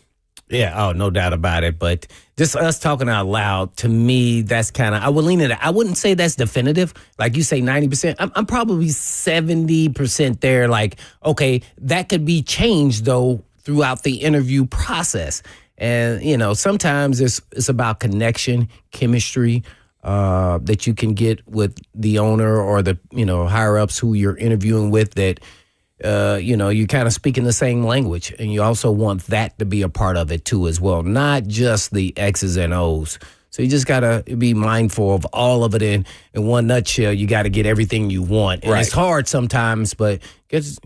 Yeah, no doubt about it. But just us talking out loud, to me, that's kind of, I would lean it. I wouldn't say that's definitive. Like you say, 90%. I'm probably 70% there. Like, okay, that could be changed, though, throughout the interview process. And, sometimes it's about connection, chemistry that you can get with the owner or the, higher-ups who you're interviewing with that, you kind of speaking the same language. And you also want that to be a part of it, too, as well. Not just the X's and O's. So you just got to be mindful of all of it in one nutshell. You got to get everything you want. And it's hard sometimes, but just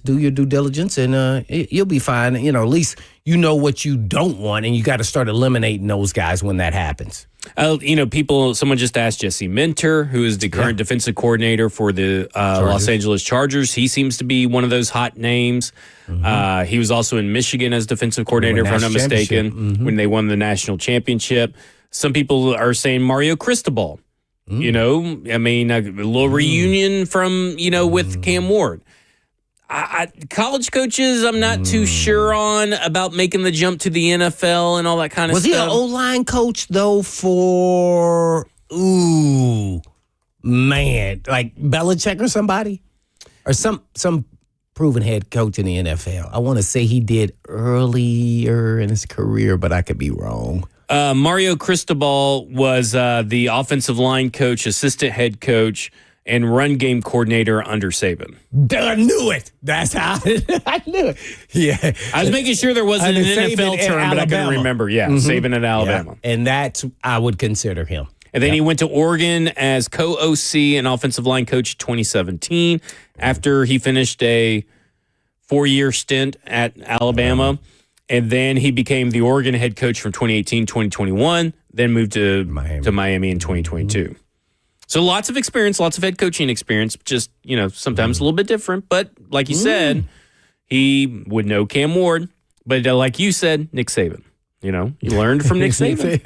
do your due diligence and you'll be fine. At least you know what you don't want, and you got to start eliminating those guys when that happens.
Someone just asked Jesse Minter, who is the current defensive coordinator for the Los Angeles Chargers. He seems to be one of those hot names. He was also in Michigan as defensive coordinator, if I'm not mistaken, when they won the national championship. Some people are saying Mario Cristobal. A little reunion from, with Cam Ward. College coaches, I'm not too sure on about making the jump to the NFL and all that kind of stuff.
Was he an O-line coach, though, for, like Belichick or somebody? Or some proven head coach in the NFL? I want to say he did earlier in his career, but I could be wrong.
Mario Cristobal was the offensive line coach, assistant head coach, and run game coordinator under Saban.
I knew it. That's how I knew it. Yeah.
I was making sure there wasn't an NFL term, but I couldn't remember. Yeah, Saban at Alabama.
Yeah. And that's, I would consider him.
And then he went to Oregon as co-OC and offensive line coach in 2017 after he finished a 4-year stint at Alabama. And then he became the Oregon head coach from 2018-2021, then moved to Miami in 2022. So lots of experience, lots of head coaching experience, just, sometimes a little bit different. But like you said, he would know Cam Ward. But like you said, Nick Saban. You learned from Nick Saban.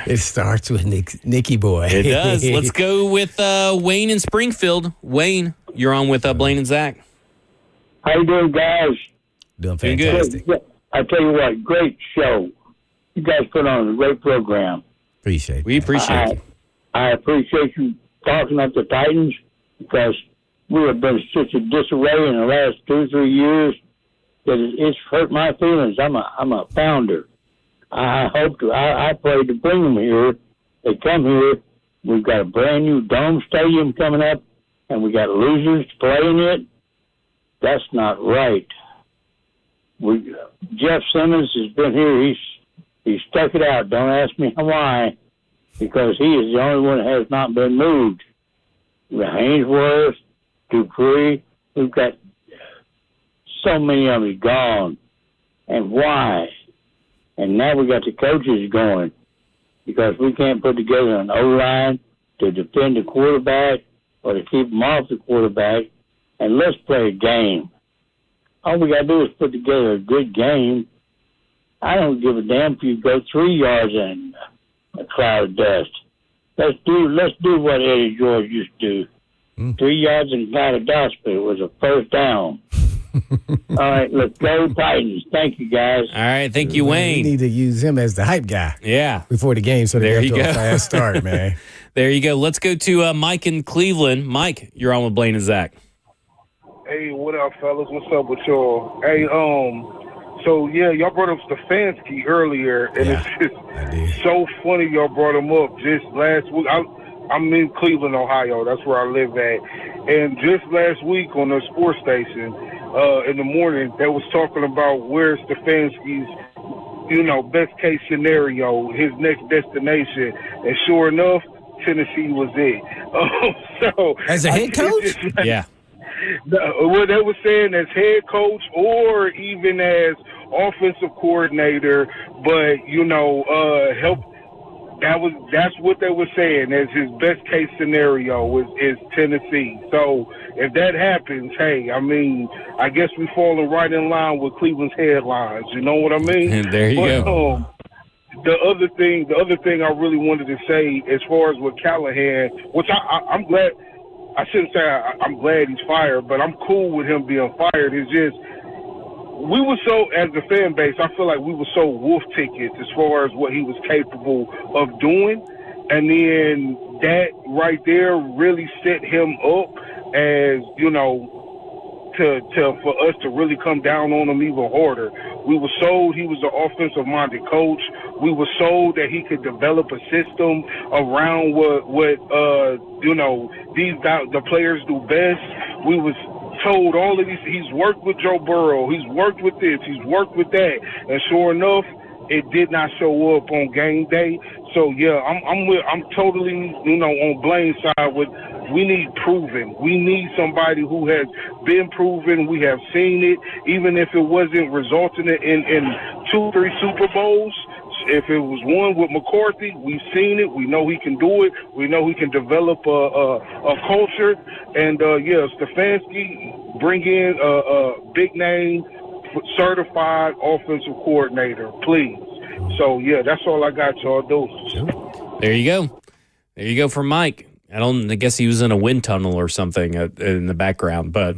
It starts with Nicky Boy.
It does. Let's go with Wayne in Springfield. Wayne, you're on with Blaine and Zach.
How you doing, guys?
Doing fantastic.
I tell you what, great show. You guys put on a great program.
Appreciate it.
We appreciate it.
I appreciate you talking up the Titans because we have been such a disarray in the last 2-3 years that it's hurt my feelings. I'm a founder. I pray to bring them here. They come here. We've got a brand new dome stadium coming up, and we got losers to play in it. That's not right. Jeff Simmons has been here. He's stuck it out. Don't ask me why, because he is the only one that has not been moved. The Hainsworth, Dupree, we've got so many of them gone. And why? And now we got the coaches going because we can't put together an O-line to defend the quarterback or to keep them off the quarterback. And let's play a game. All we got to do is put together a good game. I don't give a damn if you go 3 yards in a cloud of dust. Let's do what Eddie George used to do. 3 yards in a cloud of dust, but it was a first down. All right, let's go Titans. Thank you, guys.
All right, thank you, Wayne.
We need to use him as the hype guy.
Yeah.
Before the game, so they get to a fast start, man.
There you go. Let's go to Mike in Cleveland. Mike, you're on with Blaine and Zach.
Hey, what up, fellas? What's up with y'all? Hey, so yeah, y'all brought up Stefanski earlier, and it's just so funny y'all brought him up just last week. I'm in Cleveland, Ohio. That's where I live at. And just last week on the sports station in the morning, they was talking about where Stefanski's, best case scenario, his next destination. And sure enough, Tennessee was it. So
as a head coach?
Yeah.
What they were saying as head coach or even as offensive coordinator, but help. That's what they were saying as his best case scenario is Tennessee. So if that happens, hey, I mean, I guess we falling right in line with Cleveland's headlines. You know what I mean?
And there you go.
The other thing I really wanted to say, as far as with Callahan, which I'm glad. I shouldn't say I'm glad he's fired, but I'm cool with him being fired. It's just we were so, as the fan base, I feel like we were so wolf tickets as far as what he was capable of doing. And then that right there really set him up as, for us to really come down on him even harder. We were sold he was an offensive-minded coach. We were sold that he could develop a system around what the players do best. We was told all of these. He's worked with Joe Burrow. He's worked with this. He's worked with that. And sure enough, it did not show up on game day. So yeah, I'm totally on Blaine's side with. We need proven. We need somebody who has been proven. We have seen it, even if it wasn't resulting in 2-3 Super Bowls. If it was one with McCarthy, we've seen it. We know he can do it. We know he can develop a culture. And Stefanski, bring in a big name, certified offensive coordinator, please. So yeah, that's all I got, y'all. Do.
There you go. There you go for Mike. I guess he was in a wind tunnel or something in the background. But,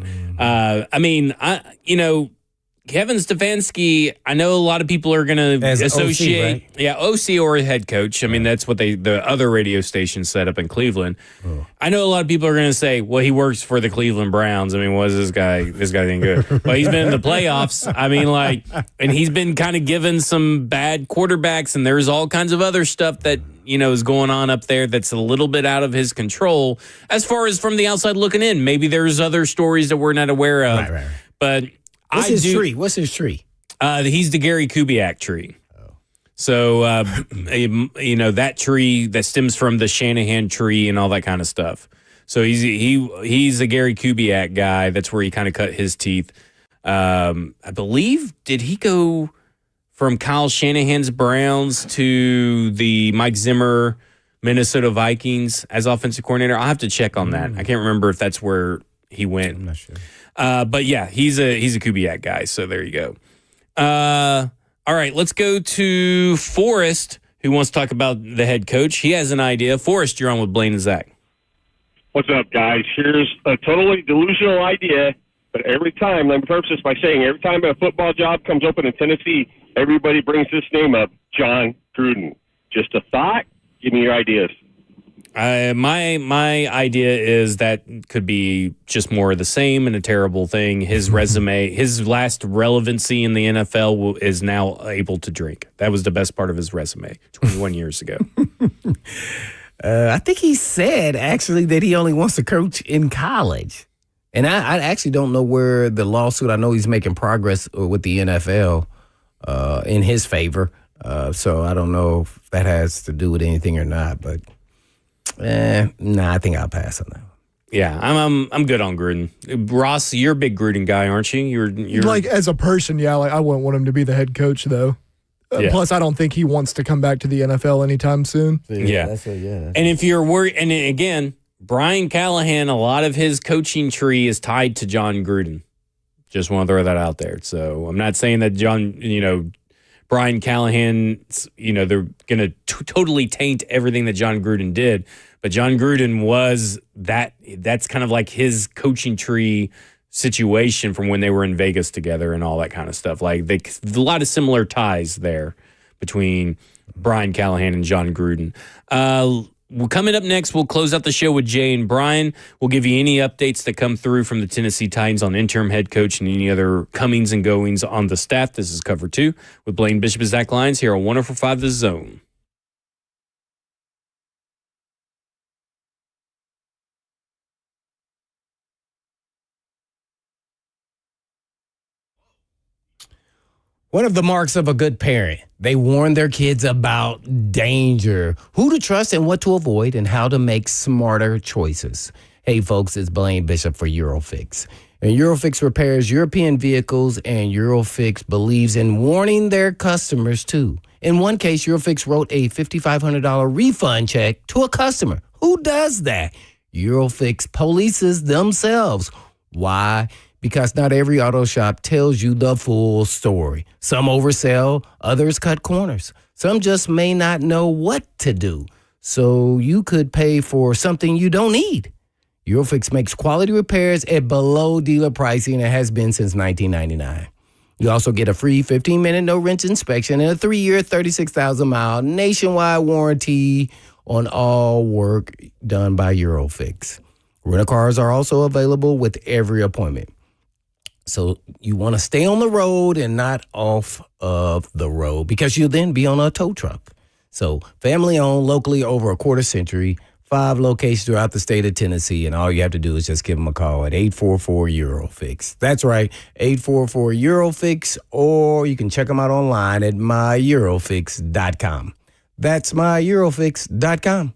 Kevin Stefanski, I know a lot of people are going to associate.
OC, right?
OC or head coach. I mean, that's what the other radio station set up in Cleveland. Oh. I know a lot of people are going to say, well, he works for the Cleveland Browns. I mean, what is this guy? This guy ain't good. But he's been in the playoffs. I mean, and he's been kind of given some bad quarterbacks, and there's all kinds of other stuff that, is going on up there that's a little bit out of his control. As far as from the outside looking in, maybe there's other stories that we're not aware of. Right. But
What's his tree?
He's the Gary Kubiak tree. Oh. So, that tree that stems from the Shanahan tree and all that kind of stuff. So he's a Gary Kubiak guy. That's where he kind of cut his teeth. I believe, did he go from Kyle Shanahan's Browns to the Mike Zimmer Minnesota Vikings as offensive coordinator? I'll have to check on that. I can't remember if that's where he went.
I'm not sure.
But yeah, he's a Kubiak guy. So there you go. All right, let's go to Forrest, who wants to talk about the head coach. He has an idea. Forrest, you're on with Blaine and Zach.
What's up, guys? Here's a totally delusional idea, but let me preface this by saying every time a football job comes open in Tennessee, everybody brings this name up, John Gruden. Just a thought. Give me your ideas.
My idea is that could be just more of the same and a terrible thing. His resume, his last relevancy in the NFL is now able to drink. That was the best part of his resume 21 years ago.
I think he said, actually, that he only wants to coach in college. And I actually don't know where the lawsuit, I know he's making progress with the NFL in his favor. So I don't know if that has to do with anything or not, but I think I'll pass on that.
Yeah, I'm good on Gruden. Ross, you're a big Gruden guy, aren't you? You're
like, as a person, yeah. Like, I wouldn't want him to be the head coach, though. Yeah. Plus, I don't think he wants to come back to the NFL anytime soon.
Yeah. And if you're worried, and again, Brian Callahan, a lot of his coaching tree is tied to John Gruden. Just want to throw that out there. So I'm not saying that Brian Callahan, they're going to totally taint everything that John Gruden did. But John Gruden was that's kind of like his coaching tree situation from when they were in Vegas together and all that kind of stuff. Like a lot of similar ties there between Brian Callahan and John Gruden. Coming up next, we'll close out the show with Jay and Brian. We'll give you any updates that come through from the Tennessee Titans on interim head coach and any other comings and goings on the staff. This is Cover 2 with Blaine Bishop and Zach Lyons here on 104.5 The Zone.
One of the marks of a good parent, they warn their kids about danger, who to trust and what to avoid, and how to make smarter choices. Hey, folks, it's Blaine Bishop for Eurofix. And Eurofix repairs European vehicles, and Eurofix believes in warning their customers, too. In one case, Eurofix wrote a $5,500 refund check to a customer. Who does that? Eurofix polices themselves. Why? Because not every auto shop tells you the full story. Some oversell, others cut corners. Some just may not know what to do. So you could pay for something you don't need. Eurofix makes quality repairs at below dealer pricing and has been since 1999. You also get a free 15-minute no-wrench inspection and a 3-year, 36,000-mile nationwide warranty on all work done by Eurofix. Rental cars are also available with every appointment. So you want to stay on the road and not off of the road because you'll then be on a tow truck. So family owned, locally over a quarter century, 5 locations throughout the state of Tennessee. And all you have to do is just give them a call at 844-EUROFIX. That's right, 844-EUROFIX, or you can check them out online at myEurofix.com. That's myEurofix.com.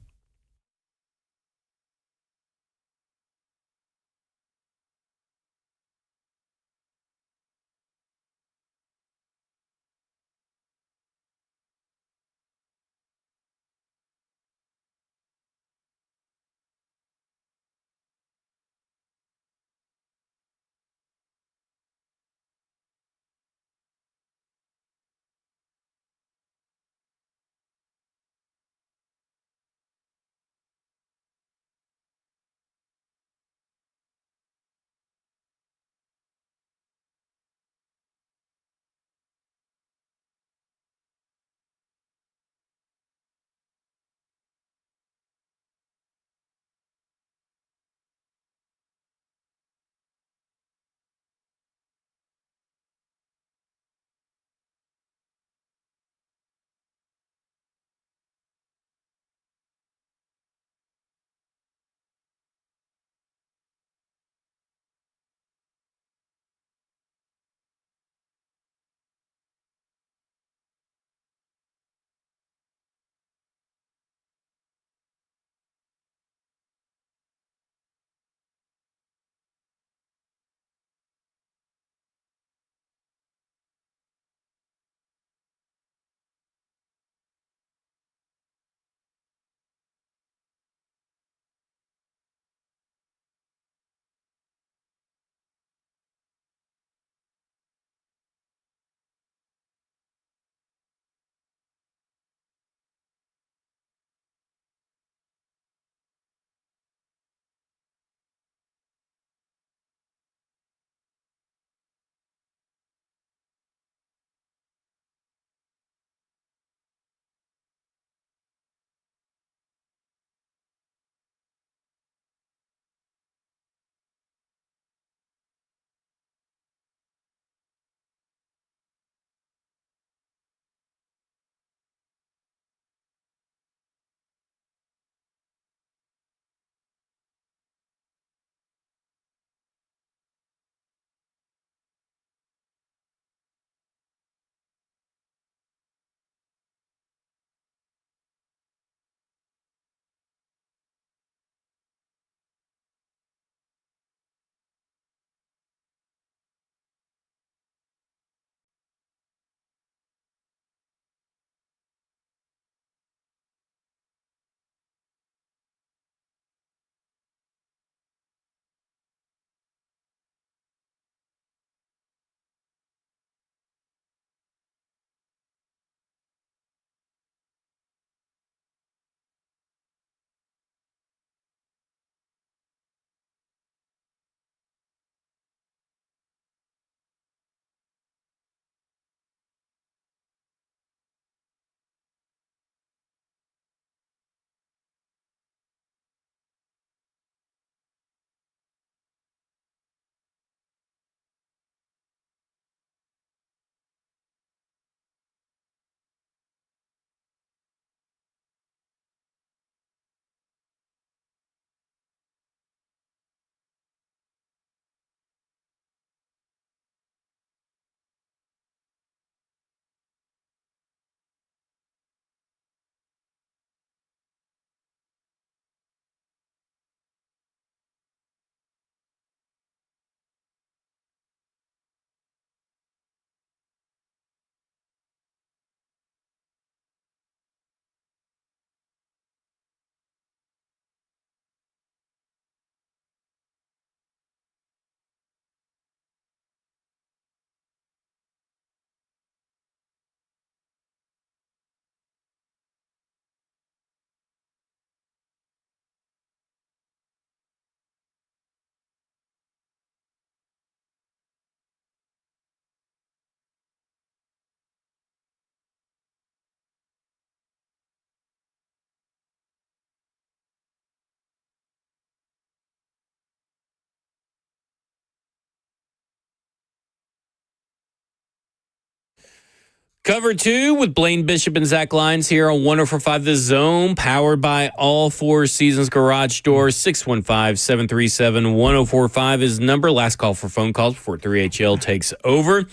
Cover 2 with Blaine Bishop and Zach Lyons here on 104.5 The Zone, powered by All Four Seasons Garage Doors. 615-737-1045 is the number. Last call for phone calls before 3HL takes over.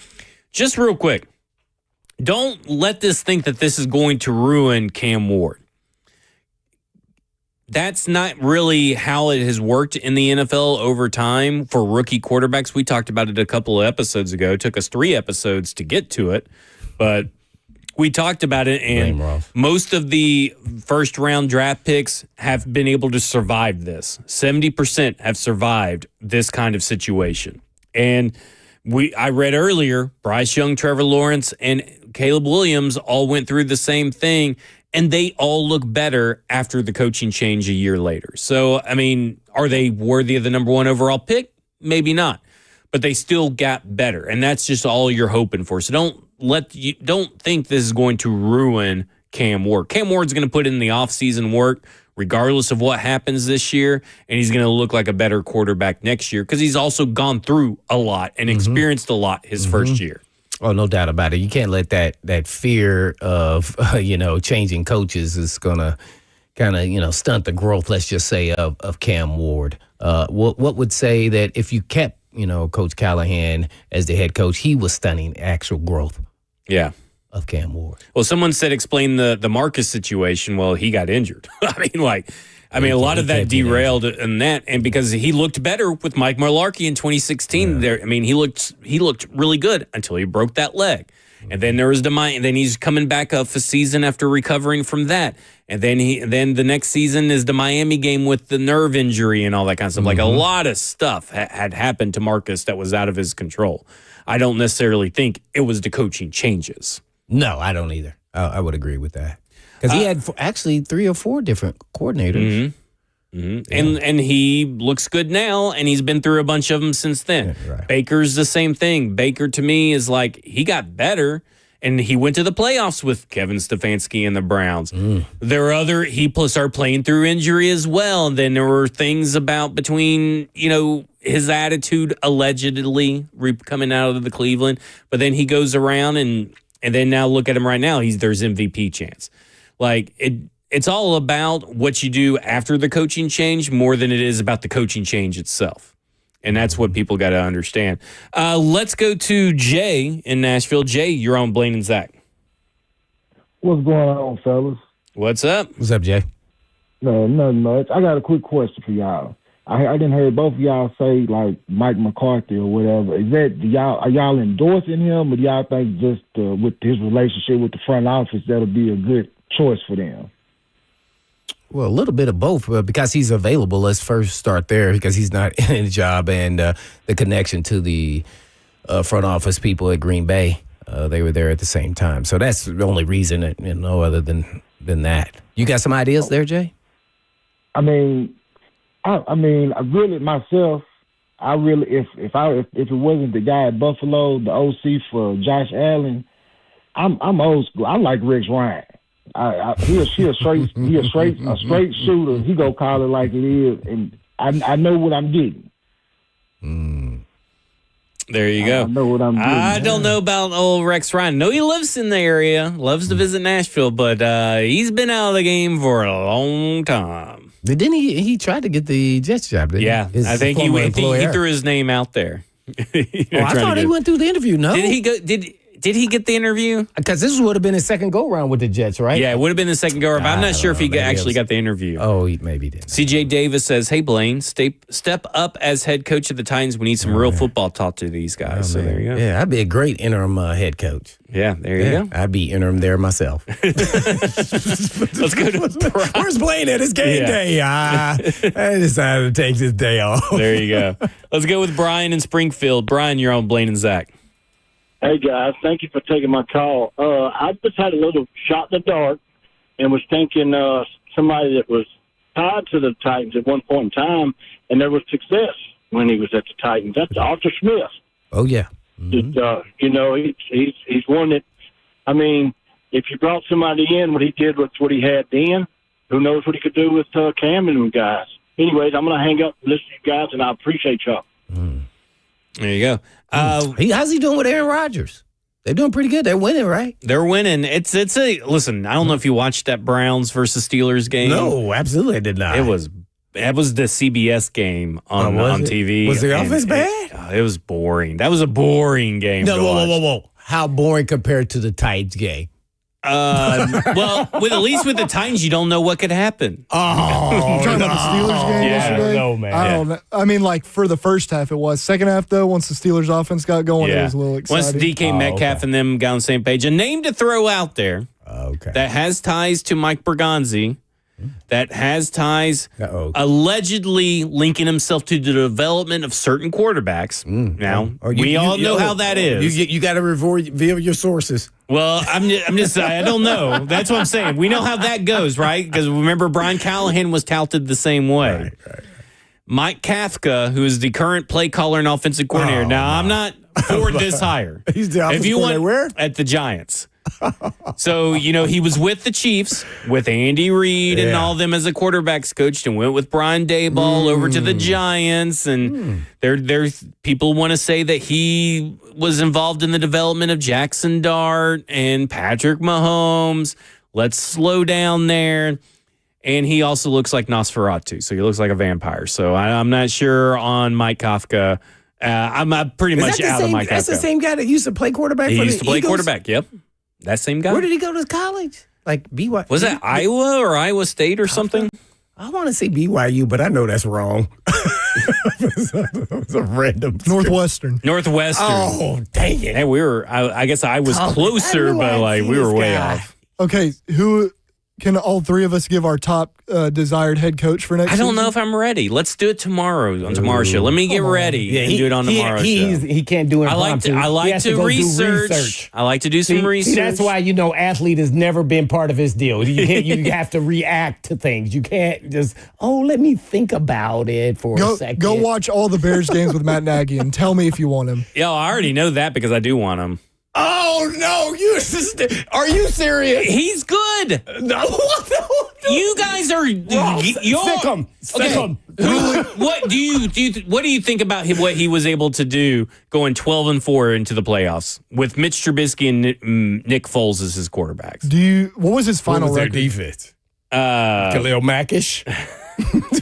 Just real quick, don't let this think that this is going to ruin Cam Ward. That's not really how it has worked in the NFL over time for rookie quarterbacks. We talked about it a couple of episodes ago. It took us 3 episodes to get to it. But we talked about it, and most of the first-round draft picks have been able to survive this. 70% have survived this kind of situation. And I read earlier, Bryce Young, Trevor Lawrence, and Caleb Williams all went through the same thing, and they all look better after the coaching change a year later. So, I mean, are they worthy of the number 1 overall pick? Maybe not. But they still got better, and that's just all you're hoping for. So don't think this is going to ruin Cam Ward. Cam Ward's going to put in the offseason work regardless of what happens this year, and he's going to look like a better quarterback next year because he's also gone through a lot and experienced a lot his first year.
Oh, no doubt about it. You can't let that fear of changing coaches is going to kind of stunt the growth, let's just say, of Cam Ward. What would say that if you kept Coach Callahan as the head coach, he was stunning actual growth.
Yeah.
Of Cam Ward.
Well, someone said explain the Marcus situation. Well, he got injured. a lot of that derailed in that, and because he looked better with Mike Mularkey in 2016. There, he looked really good until he broke that leg, and then there was and then he's coming back up a season after recovering from that, and then the next season is the Miami game with the nerve injury and all that kind of stuff. Like a lot of stuff had happened to Marcus that was out of his control. I don't necessarily think it was the coaching changes.
No, I don't either. I would agree with that. Because he had actually 3 or 4 different coordinators.
Yeah. And he looks good now, and he's been through a bunch of them since then. Yeah, right. Baker's the same thing. Baker, to me, is like he got better, and he went to the playoffs with Kevin Stefanski and the Browns. There were he started playing through injury as well. And then there were things about between, his attitude allegedly coming out of the Cleveland. But then he goes around and then now look at him right now. There's MVP chance. Like it's all about what you do after the coaching change more than it is about the coaching change itself. And that's what people got to understand. Let's go to Jay in Nashville. Jay, you're on Blaine and Zach.
What's going on, fellas?
What's up?
What's up, Jay?
No, nothing much. I got a quick question for y'all. I didn't hear both of y'all say like Mike McCarthy or whatever. Are y'all endorsing him, or do y'all think just with his relationship with the front office that'll be a good choice for them?
Well, a little bit of both, because he's available. Let's first start there because he's not in a job, and the connection to the front office people at Green Bay, they were there at the same time. So that's the only reason, other than that. You got some ideas there, Jay?
I really myself, if it wasn't the guy at Buffalo, the OC for Josh Allen, I'm old school. I like Rex Ryan. He a straight shooter. He go call it like it is, and I know what I'm getting.
There you go.
I know what I'm getting.
I don't know about old Rex Ryan. No, he lives in the area, loves to visit Nashville, but he's been out of the game for a long time.
Didn't he tried to get the Jets job?
I think he threw his name out there.
I thought he went through the interview. No,
did he go? Did he get the interview?
Because this would have been his second go-round with the Jets, right?
Yeah, it would have been the second go-round, but I'm not sure if he actually got the interview.
Oh, he maybe did.
CJ Davis says, hey, Blaine, step up as head coach of the Titans. We need some real football taught to these guys. So there you go.
Yeah, I'd be a great interim head coach.
Yeah, there you go.
I'd be interim there myself.
Let's go to Brian.
Where's Blaine at his game day? I decided to take this day off.
There you go. Let's go with Brian in Springfield. Brian, you're on Blaine and Zach.
Hey, guys, thank you for taking my call. I just had a little shot in the dark and was thinking somebody that was tied to the Titans at one point in time, and there was success when he was at the Titans. That's Arthur Smith.
Oh, yeah. Mm-hmm.
He's one that, if you brought somebody in, what he did with what he had then, who knows what he could do with Cam and them guys. Anyways, I'm going to hang up and listen to you guys, and I appreciate y'all.
There you go.
How's he doing with Aaron Rodgers? They're doing pretty good. They're winning, right?
They're winning. Listen, I don't know if you watched that Browns versus Steelers game.
No, absolutely I did not.
That was the CBS game on TV.
Was the offense bad?
It was boring. That was a boring game.
Whoa. How boring compared to the Titans game?
Well, at least with the Titans, you don't know what could happen.
Oh, you're talking about the Steelers game yesterday?
No, man.
I don't know. I mean, like, for the first half, it was. Second half, though, once the Steelers offense got going, it was a little exciting.
Once DK Metcalf and them got on the same page. A name to throw out there that has ties to Mike Bergonzi, that has ties allegedly linking himself to the development of certain quarterbacks. Now, we all know how that is.
You got to reveal your sources.
Well, I'm just I don't know. That's what I'm saying. We know how that goes, right? Because remember, Brian Callahan was touted the same way. Right. Mike Kafka, who is the current play caller and offensive coordinator. I'm not for this hire.
He's the offensive coordinator where?
At the Giants. So, he was with the Chiefs, with Andy Reid and all them as a quarterbacks coach, and went with Brian Daboll over to the Giants. And there's people want to say that he was involved in the development of Jackson Dart and Patrick Mahomes. Let's slow down there. And he also looks like Nosferatu, so he looks like a vampire. So I'm not sure on Mike Kafka. I'm pretty much out of Mike Kafka.
That's the same guy that used to play quarterback for the Eagles?
He used to play quarterback, yep. That same guy.
Where did he go to college? Like BYU?
Was that Iowa or Iowa State or something? I
want to say BYU, but I know that's wrong. It's a random.
Northwestern.
Oh, dang it.
Hey, I guess I was closer, but we were way off.
Okay, who can all three of us give our top desired head coach for next season?
I don't know if I'm ready. Let's do it tomorrow on tomorrow's show. Let me get ready and do it on tomorrow's show.
He can't do it.
I like to research. I like to do some research.
See, that's why athlete has never been part of his deal. You have to react to things. You can't just let me think about it for a second.
Go watch all the Bears games with Matt Nagy and tell me if you want him.
Yeah, I already know that because I do want him.
Oh no! Are you serious?
He's good.
No,
you guys are.
Stick him.
What do you think about what he was able to do going 12-4 into the playoffs with Mitch Trubisky and Nick Foles as his quarterbacks?
What was his final record?
Their defense? Khalil Mack-ish.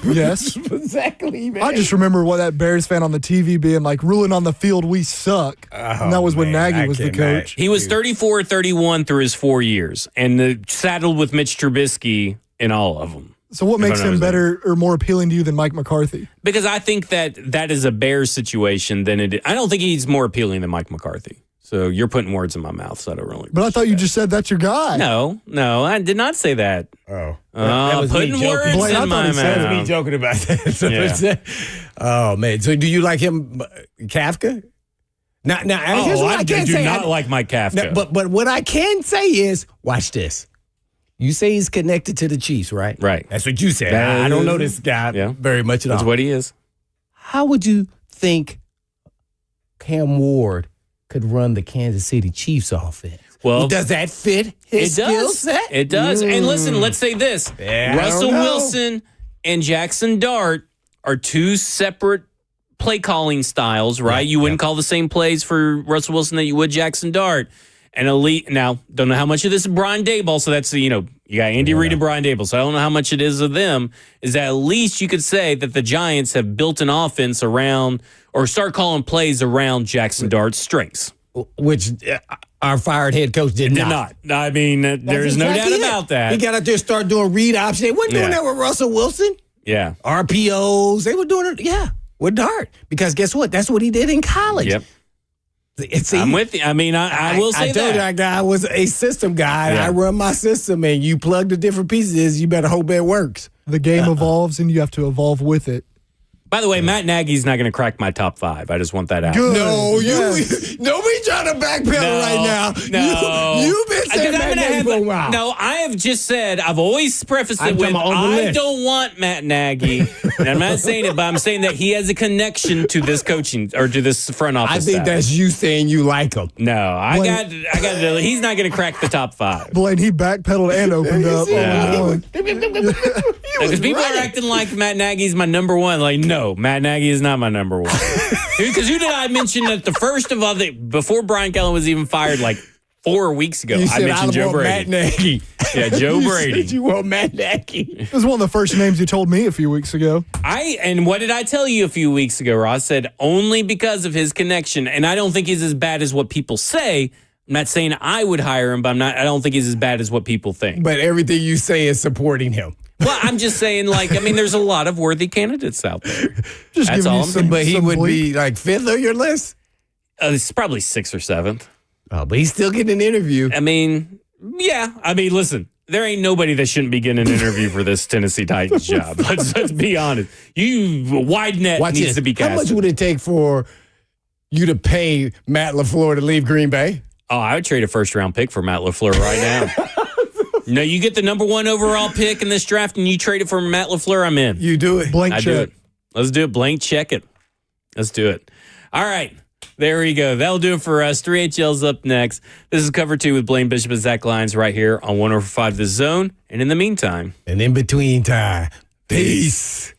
Yes.
Exactly, man.
I just remember what that Bears fan on the TV being like, ruling on the field, we suck. And that was when Nagy was the coach.
He was 34-31 through his 4 years and saddled with Mitch Trubisky in all of them.
So what makes him better or more appealing to you than Mike McCarthy?
Because I think that is a Bears situation than it is. I don't think he's more appealing than Mike McCarthy. So you're putting words in my mouth, so I don't really.
But I thought you just said that's your guy.
No, I did not say that.
Oh, that was
putting words in my mouth.
That was me joking about that. Oh man, so do you like him, Kafka? Now, here's what I can say.
I do not like Mike Kafka.
But what I can say is, watch this. You say he's connected to the Chiefs, right?
Right.
That's what you said. I don't know this guy very much at all.
That's what he is.
How would you think Cam Ward could run the Kansas City Chiefs offense?
Well,
does that fit his skill set?
It does. And listen, let's say this. Russell Wilson and Jackson Dart are two separate play calling styles, right? You wouldn't call the same plays for Russell Wilson that you would Jackson Dart. And elite, now, don't know how much of this is Brian Daboll, so that's, you got Andy Reid and Brian Daboll, so I don't know how much it is of them, is that at least you could say that the Giants have built an offense around, or start calling plays around Jackson Dart's strengths.
Which our fired head coach did not.
I mean, there's no doubt about that.
He got out there, start doing read options. They weren't doing that with Russell Wilson.
Yeah.
RPOs. They were doing it, with Dart. Because guess what? That's what he did in college.
Yep. I'm with you. I mean, I will say
I told you that guy was a system guy. I run my system, and you plug the different pieces. You better hope it works.
The game evolves, and you have to evolve with it.
By the way, Matt Nagy's not going to crack my top 5. I just want that out.
Good. No, nobody trying to backpedal right now.
No,
you've been saying Matt Nagy for a while.
No, I have just said, I've always prefaced it with, I don't want Matt Nagy. And I'm not saying it, but I'm saying that he has a connection to this coaching, or to this front office
I think
staff.
that's you saying you like him.
No, I got he's not going to crack the top 5.
Blaine, he backpedaled and opened up.
You
Because people are acting like Matt Nagy's my number one. Like, no, Matt Nagy is not my number one. Because who did I mention at the first of all, before Brian Callahan was even fired, like 4 weeks ago?
You
I
said
mentioned Joe Brady.
Matt Nagy.
Yeah, Joe Brady.
Said you want Matt Nagy.
It was one of the first names you told me a few weeks ago.
And what did I tell you a few weeks ago, Ross? Said only because of his connection. And I don't think he's as bad as what people say. I'm not saying I would hire him, but I don't think he's as bad as what people think.
But everything you say is supporting him.
Well, I'm just saying, there's a lot of worthy candidates out there.
Just
That's all I'm saying.
But he would be like fifth on your list?
It's probably 6th or 7th.
Oh, but he's still getting an interview.
Yeah. Listen, there ain't nobody that shouldn't be getting an interview for this Tennessee Titans job. Let's be honest. Wide net needs to be cast.
How much would it take for you to pay Matt LaFleur to leave Green Bay?
Oh, I would trade a first-round pick for Matt LaFleur right now. No, you get the number 1 overall pick in this draft and you trade it for Matt LaFleur, I'm in.
You do it.
Blank
I
check.
do it. Let's do it. Blank check it. Let's do it. All right. There we go. That'll do it for us. 3HL's up next. This is Cover 2 with Blaine Bishop and Zach Lyons right here on 105 The Zone. And in the meantime.
And in between time. Peace.